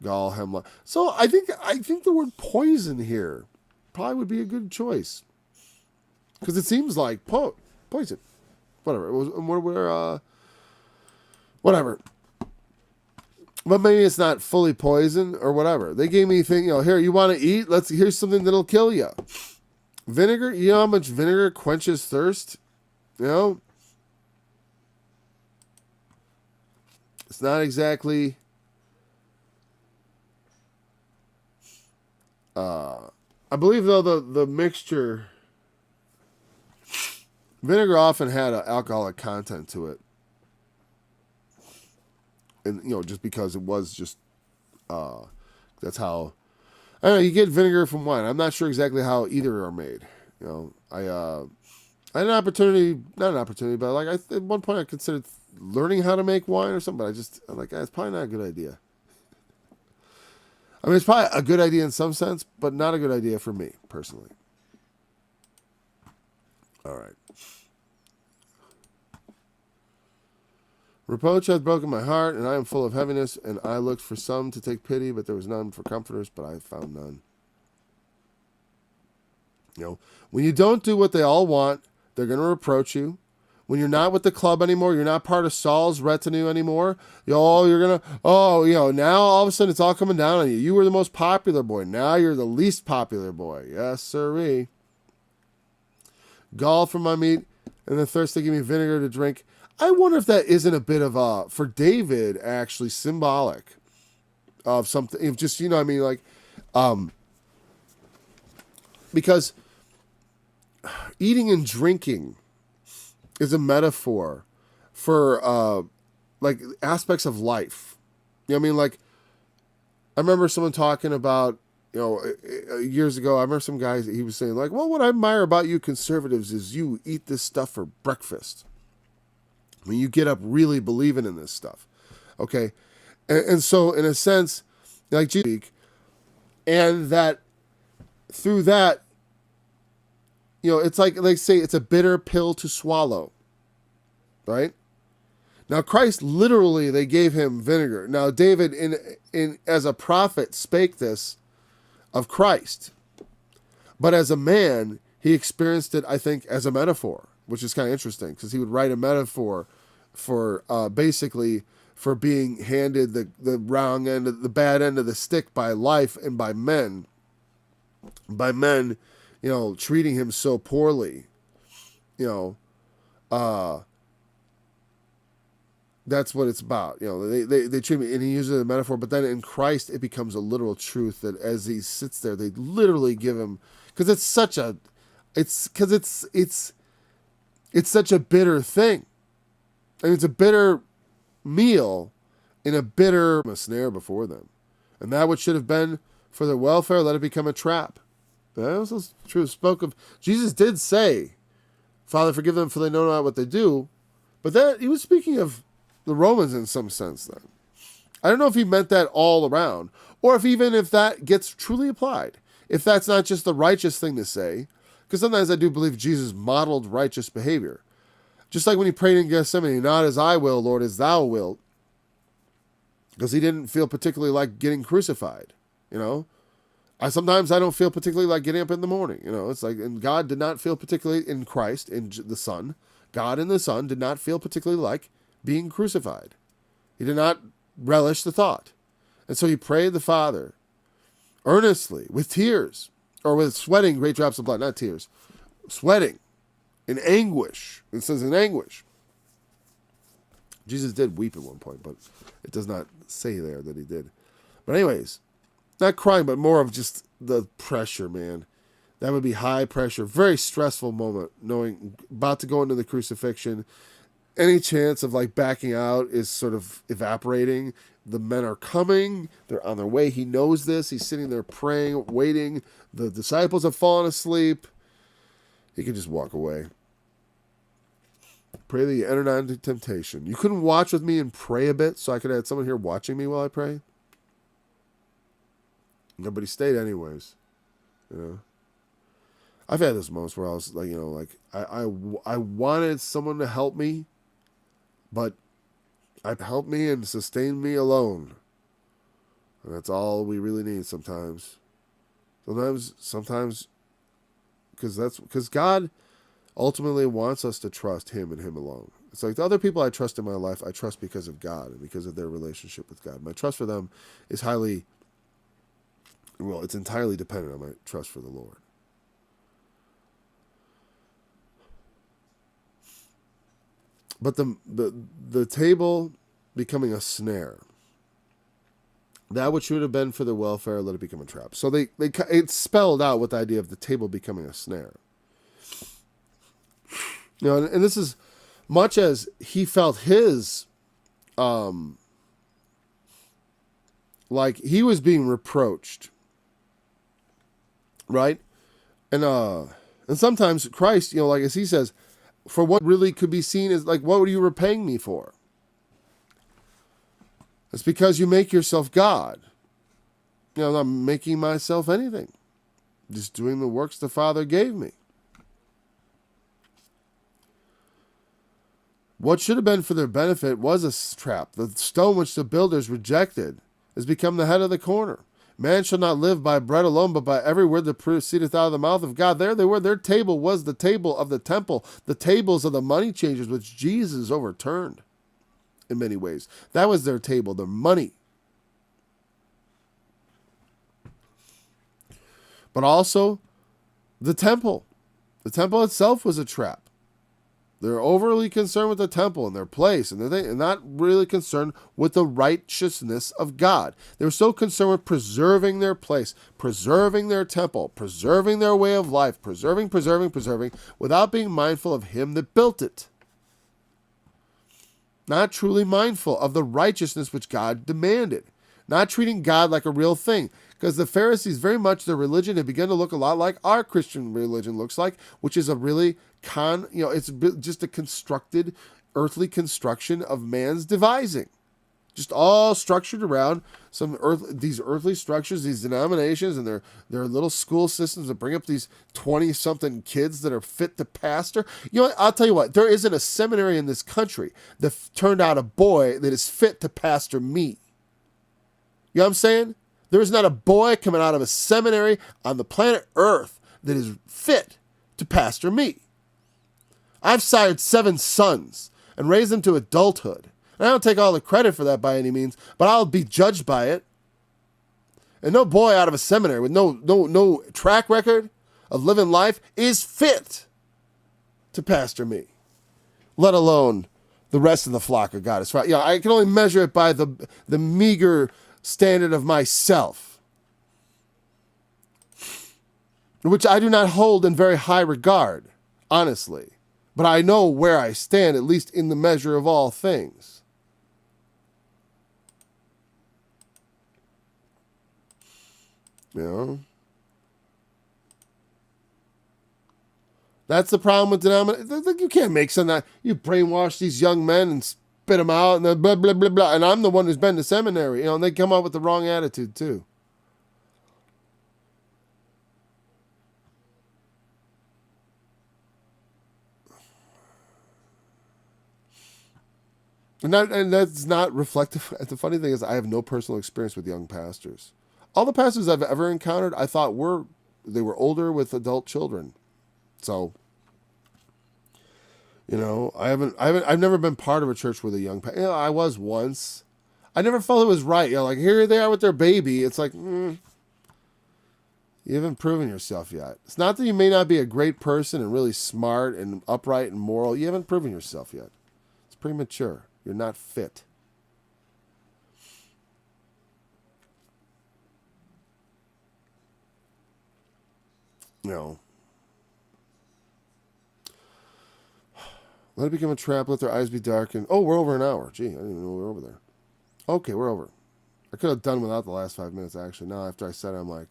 Gall, hemlock. So I think the word poison here probably would be a good choice. Because it seems like poison. Whatever. It was whatever. But maybe it's not fully poison or whatever. They gave me here, you want to eat? Here's something that'll kill you. Vinegar, you know how much vinegar quenches thirst? You know? It's not exactly I believe though the mixture vinegar often had an alcoholic content to it. And just because it was just that's how I don't know, you get vinegar from wine. I'm not sure exactly how either are made. I had an opportunity, not an opportunity, but at one point I considered learning how to make wine or something, but I'm like, it's probably not a good idea. I mean, it's probably a good idea in some sense, but not a good idea for me, personally. All right. Reproach hath broken my heart, and I am full of heaviness, and I looked for some to take pity, but there was none for comforters, but I found none. When you don't do what they all want, they're going to reproach you. When you're not with the club anymore, you're not part of Saul's retinue anymore. Now all of a sudden it's all coming down on you. You were the most popular boy. Now you're the least popular boy. Yes, sirree. Gall for my meat, and the thirst they give me vinegar to drink. I wonder if that isn't a bit of for David, actually symbolic of something. If just, because eating and drinking is a metaphor for aspects of life. I remember someone talking about, years ago, I remember some guys, he was saying what I admire about you conservatives is you eat this stuff for breakfast. I mean, you get up really believing in this stuff. Okay. And so in a sense, like Jesus, and that through that, it's like they say it's a bitter pill to swallow, right? Now Christ literally, they gave him vinegar. Now David, in as a prophet, spake this of Christ, but as a man, he experienced it, I think, as a metaphor, which is kind of interesting because he would write a metaphor for basically for being handed the wrong end, the bad end of the stick by life and by men, treating him so poorly, That's what it's about. They treat me, and he uses a metaphor, but then in Christ it becomes a literal truth that as he sits there, they literally give him, because it's such a bitter thing. And it's a bitter meal in a snare before them. And that which should have been for their welfare, let it become a trap. That was true. Jesus did say, Father, forgive them for they know not what they do. But that he was speaking of the Romans in some sense then. I don't know if he meant that all around, or if that gets truly applied. If that's not just the righteous thing to say, because sometimes I do believe Jesus modeled righteous behavior. Just like when he prayed in Gethsemane, not as I will, Lord, as thou wilt. Because he didn't feel particularly like getting crucified, Sometimes I don't feel particularly like getting up in the morning, It's like, and God did not feel particularly in Christ, in the Son. God and the Son did not feel particularly like being crucified. He did not relish the thought. And so he prayed the Father earnestly, with tears, or with sweating great drops of blood, not tears, sweating in anguish. It says in anguish. Jesus did weep at one point, but it does not say there that he did. But anyways, not crying, but more of just the pressure, man. That would be high pressure, very stressful moment, knowing about to go into the crucifixion. Any chance of like backing out is sort of evaporating. The men are coming. They're on their way. He knows this. He's sitting there praying, waiting. The disciples have fallen asleep. He could just walk away. Pray that you enter not into temptation. You couldn't watch with me and pray a bit so I could have someone here watching me while I pray? Nobody stayed anyways. I've had those moments where I was like, I wanted someone to help me, but help me and sustain me alone. And that's all we really need sometimes. Sometimes, because God ultimately wants us to trust him and him alone. It's like the other people I trust in my life, I trust because of God and because of their relationship with God. My trust for them is it's entirely dependent on my trust for the Lord. But the table becoming a snare. That which should have been for their welfare, let it become a trap. So it's spelled out with the idea of the table becoming a snare. And this is much as he felt his, like he was being reproached, right? And sometimes Christ, like as he says, for what really could be seen as like, what were you repaying me for? It's because you make yourself God. I'm not making myself anything. Just doing the works the Father gave me. What should have been for their benefit was a trap. The stone which the builders rejected has become the head of the corner. Man shall not live by bread alone, but by every word that proceedeth out of the mouth of God. There they were. Their table was the table of the temple, the tables of the money changers, which Jesus overturned in many ways. That was their table, their money. But also the temple. The temple itself was a trap. They're overly concerned with the temple and their place, and they're not really concerned with the righteousness of God. They were so concerned with preserving their place, preserving their temple, preserving their way of life, preserving, without being mindful of him that built it. Not truly mindful of the righteousness which God demanded. Not treating God like a real thing. Because the Pharisees, very much their religion had begun to look a lot like our Christian religion looks like, which is a really it's just a constructed earthly construction of man's devising. Just all structured around these earthly structures, these denominations, and their little school systems that bring up these 20-something kids that are fit to pastor. I'll tell you what, there isn't a seminary in this country that turned out a boy that is fit to pastor me. You know what I'm saying? There is not a boy coming out of a seminary on the planet Earth that is fit to pastor me. I've sired 7 sons and raised them to adulthood. And I don't take all the credit for that by any means, but I'll be judged by it. And no boy out of a seminary with no track record of living life is fit to pastor me, let alone the rest of the flock of God. As far, I can only measure it by the meager standard of myself, which I do not hold in very high regard, honestly. But I know where I stand, at least in the measure of all things. That's the problem with denomination. You can't make some that you brainwash these young men and spit them out and then blah blah blah blah. And I'm the one who's been to seminary, and they come up with the wrong attitude too. And that's not reflective. The funny thing is, I have no personal experience with young pastors. All the pastors I've ever encountered, I thought they were older with adult children. So, I've never been part of a church with a young pastor. I was once. I never felt it was right. Like here they are with their baby. It's like, you haven't proven yourself yet. It's not that you may not be a great person and really smart and upright and moral. You haven't proven yourself yet. It's premature. You're not fit. Let it become a trap. Let their eyes be darkened. Oh, we're over an hour. Gee, I didn't even know we were over there. Okay, we're over. I could have done without the last 5 minutes, actually. Now, after I said it, I'm like...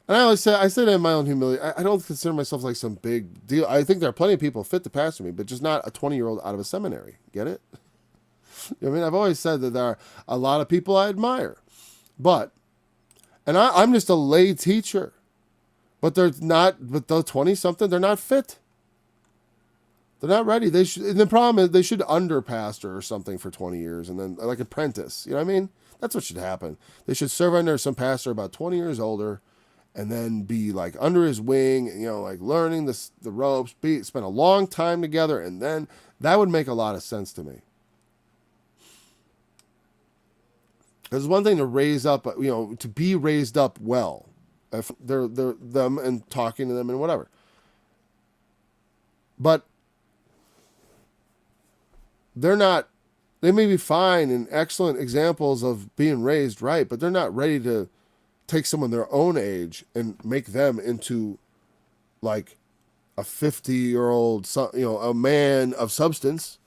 And I said it in my own humility. I don't consider myself like some big deal. I think there are plenty of people fit to pastor me, but just not a 20-year-old out of a seminary. Get it? I've always said that there are a lot of people I admire. But... And I'm just a lay teacher. But they're not... But the 20-something, they're not fit. They're not ready. The problem is they should under pastor or something for 20 years and then like apprentice. You know what I mean? That's what should happen. They should serve under some pastor about 20 years older and then be like under his wing, like learning the ropes, spend a long time together, and then that would make a lot of sense to me. There's one thing to raise up, to be raised up well. If they're them and talking to them and whatever. But they may be fine and excellent examples of being raised right, but they're not ready to take someone their own age and make them into like a 50-year-old, a man of substance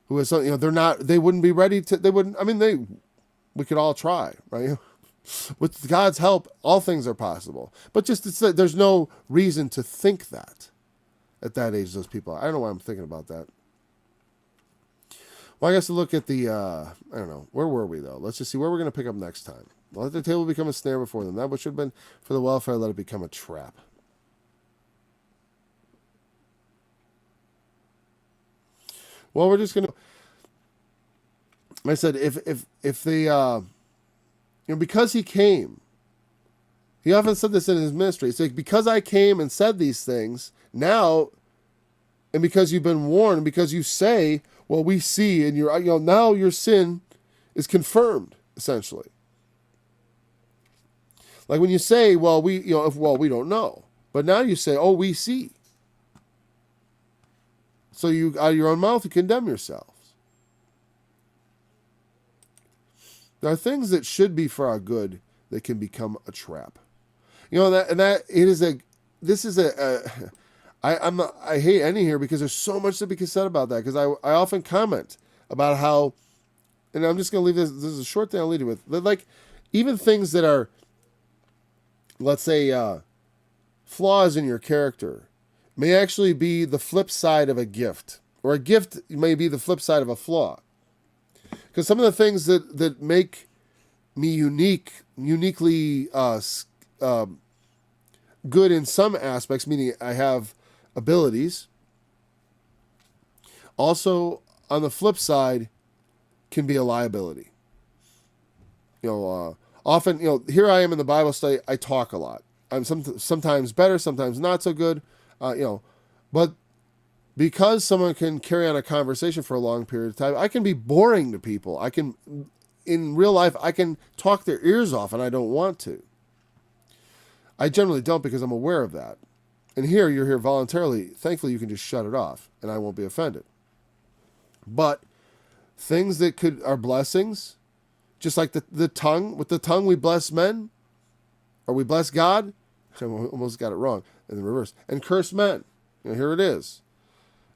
who is something, they wouldn't be ready to, we could all try, right? With God's help, all things are possible. But there's no reason to think that at that age, those people. I don't know why I'm thinking about that. Well, I guess to look at the, I don't know, where were we though? Let's just see where we're going to pick up next time. Let the table become a snare before them. That which should have been for the welfare, let it become a trap. Well, we're just going to, I said, if the, because he came, he often said this in his ministry. It's like, because I came and said these things, now, and because you've been warned, because you say, well, we see, and now your sin is confirmed, essentially. Like when you say, well, we don't know, but now you say, oh, we see. So you, out of your own mouth, you condemn yourselves. There are things that should be for our good that can become a trap. I hate ending here because there's so much to be said about that. Because I often comment about how, and I'm just going to leave this. This is a short thing I'll leave you with. Like even things that are, let's say, flaws in your character, may actually be the flip side of a gift, or a gift may be the flip side of a flaw. Because some of the things that make me uniquely good in some aspects, meaning I have abilities, also on the flip side can be a liability. Often, here I am in the Bible study, I talk a lot. I'm sometimes better, sometimes not so good, but because someone can carry on a conversation for a long period of time, I can be boring to people. In real life, I can talk their ears off and I don't want to. I generally don't because I'm aware of that. And here, you're here voluntarily. Thankfully, you can just shut it off and I won't be offended. But things that are blessings, just like the tongue. With the tongue we bless men, or we bless God. I almost got it wrong in the reverse. And curse men. Here it is.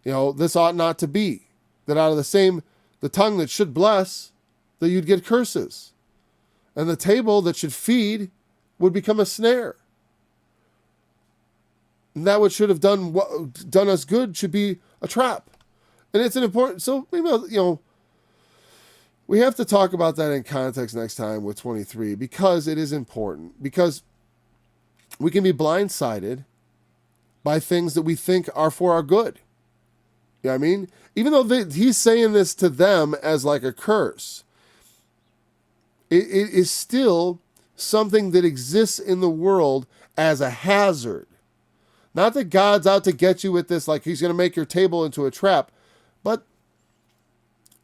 This ought not to be. That out of the tongue that should bless, that you'd get curses. And the table that should feed would become a snare. And that which should have done us good should be a trap. And it's an important, so maybe, we have to talk about that in context next time with 23, because it is important. Because we can be blindsided by things that we think are for our good. You know what I mean? Even though he's saying this to them as like a curse, it is still something that exists in the world as a hazard. Not that God's out to get you with this, like he's going to make your table into a trap, but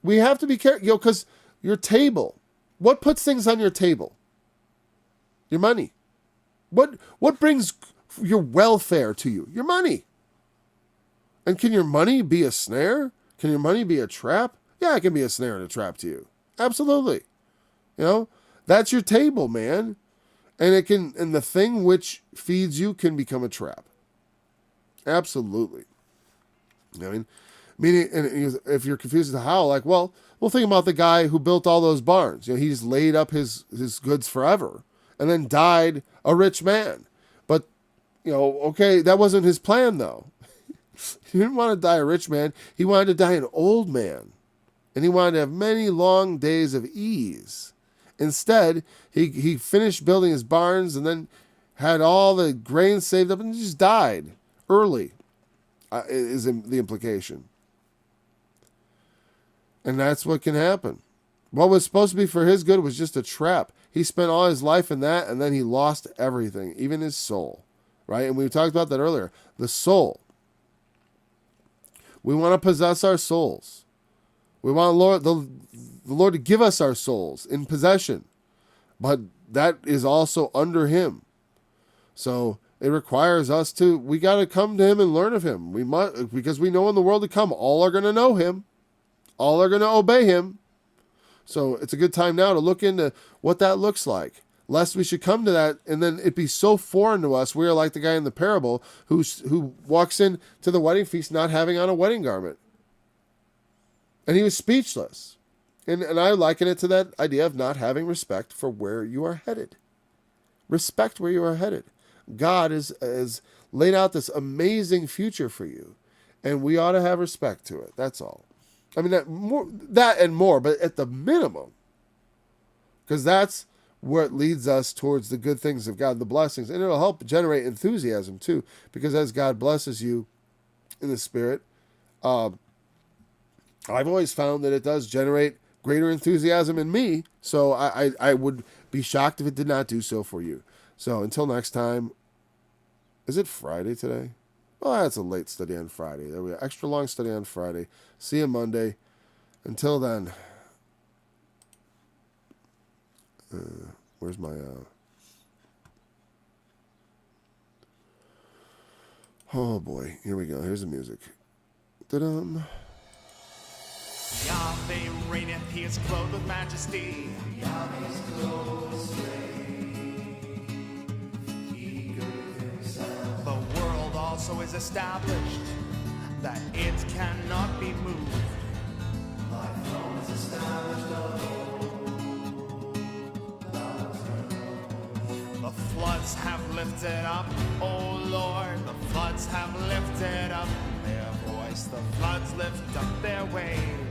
we have to be careful, because your table, what puts things on your table? Your money. What brings your welfare to you? Your money. And can your money be a snare? Can your money be a trap? Yeah, it can be a snare and a trap to you. Absolutely. That's your table, man. And the thing which feeds you can become a trap. Absolutely. Meaning, and if you're confused as to how, well, think about the guy who built all those barns. He just laid up his goods forever and then died a rich man. But, okay, that wasn't his plan, though. He didn't want to die a rich man. He wanted to die an old man. And he wanted to have many long days of ease. Instead, he finished building his barns and then had all the grain saved up and just died early, is the implication. And that's what can happen. What was supposed to be for his good was just a trap. He spent all his life in that, and then he lost everything, even his soul. Right? And we talked about that earlier. The soul. We want to possess our souls. We want the Lord to give us our souls in possession. But that is also under him. So it requires us we got to come to him and learn of him. We must, because we know in the world to come, all are going to know him. All are going to obey him. So it's a good time now to look into what that looks like. Lest we should come to that and then it be so foreign to us. We are like the guy in the parable who walks in to the wedding feast not having on a wedding garment. And he was speechless. And I liken it to that idea of not having respect for where you are headed. Respect where you are headed. God has laid out this amazing future for you. And we ought to have respect to it. That's all. I mean, that and more, but at the minimum. Because that's where it leads us towards the good things of God, the blessings. And it'll help generate enthusiasm too. Because as God blesses you in the Spirit, I've always found that it does generate greater enthusiasm in me. So I would be shocked if it did not do so for you. So until next time, is it Friday today? Well, that's a late study on Friday. There we go. Extra long study on Friday. See you Monday. Until then, where's my... Oh boy, here we go. Here's the music. Ta-dum. Yahweh reigneth, he is clothed with majesty. Yahweh is clothed with strength. He girdeth himself. The world also is established, that it cannot be moved. Thy throne is established of old. The floods have lifted up, O Lord, the floods have lifted up their voice. The floods lift up their waves.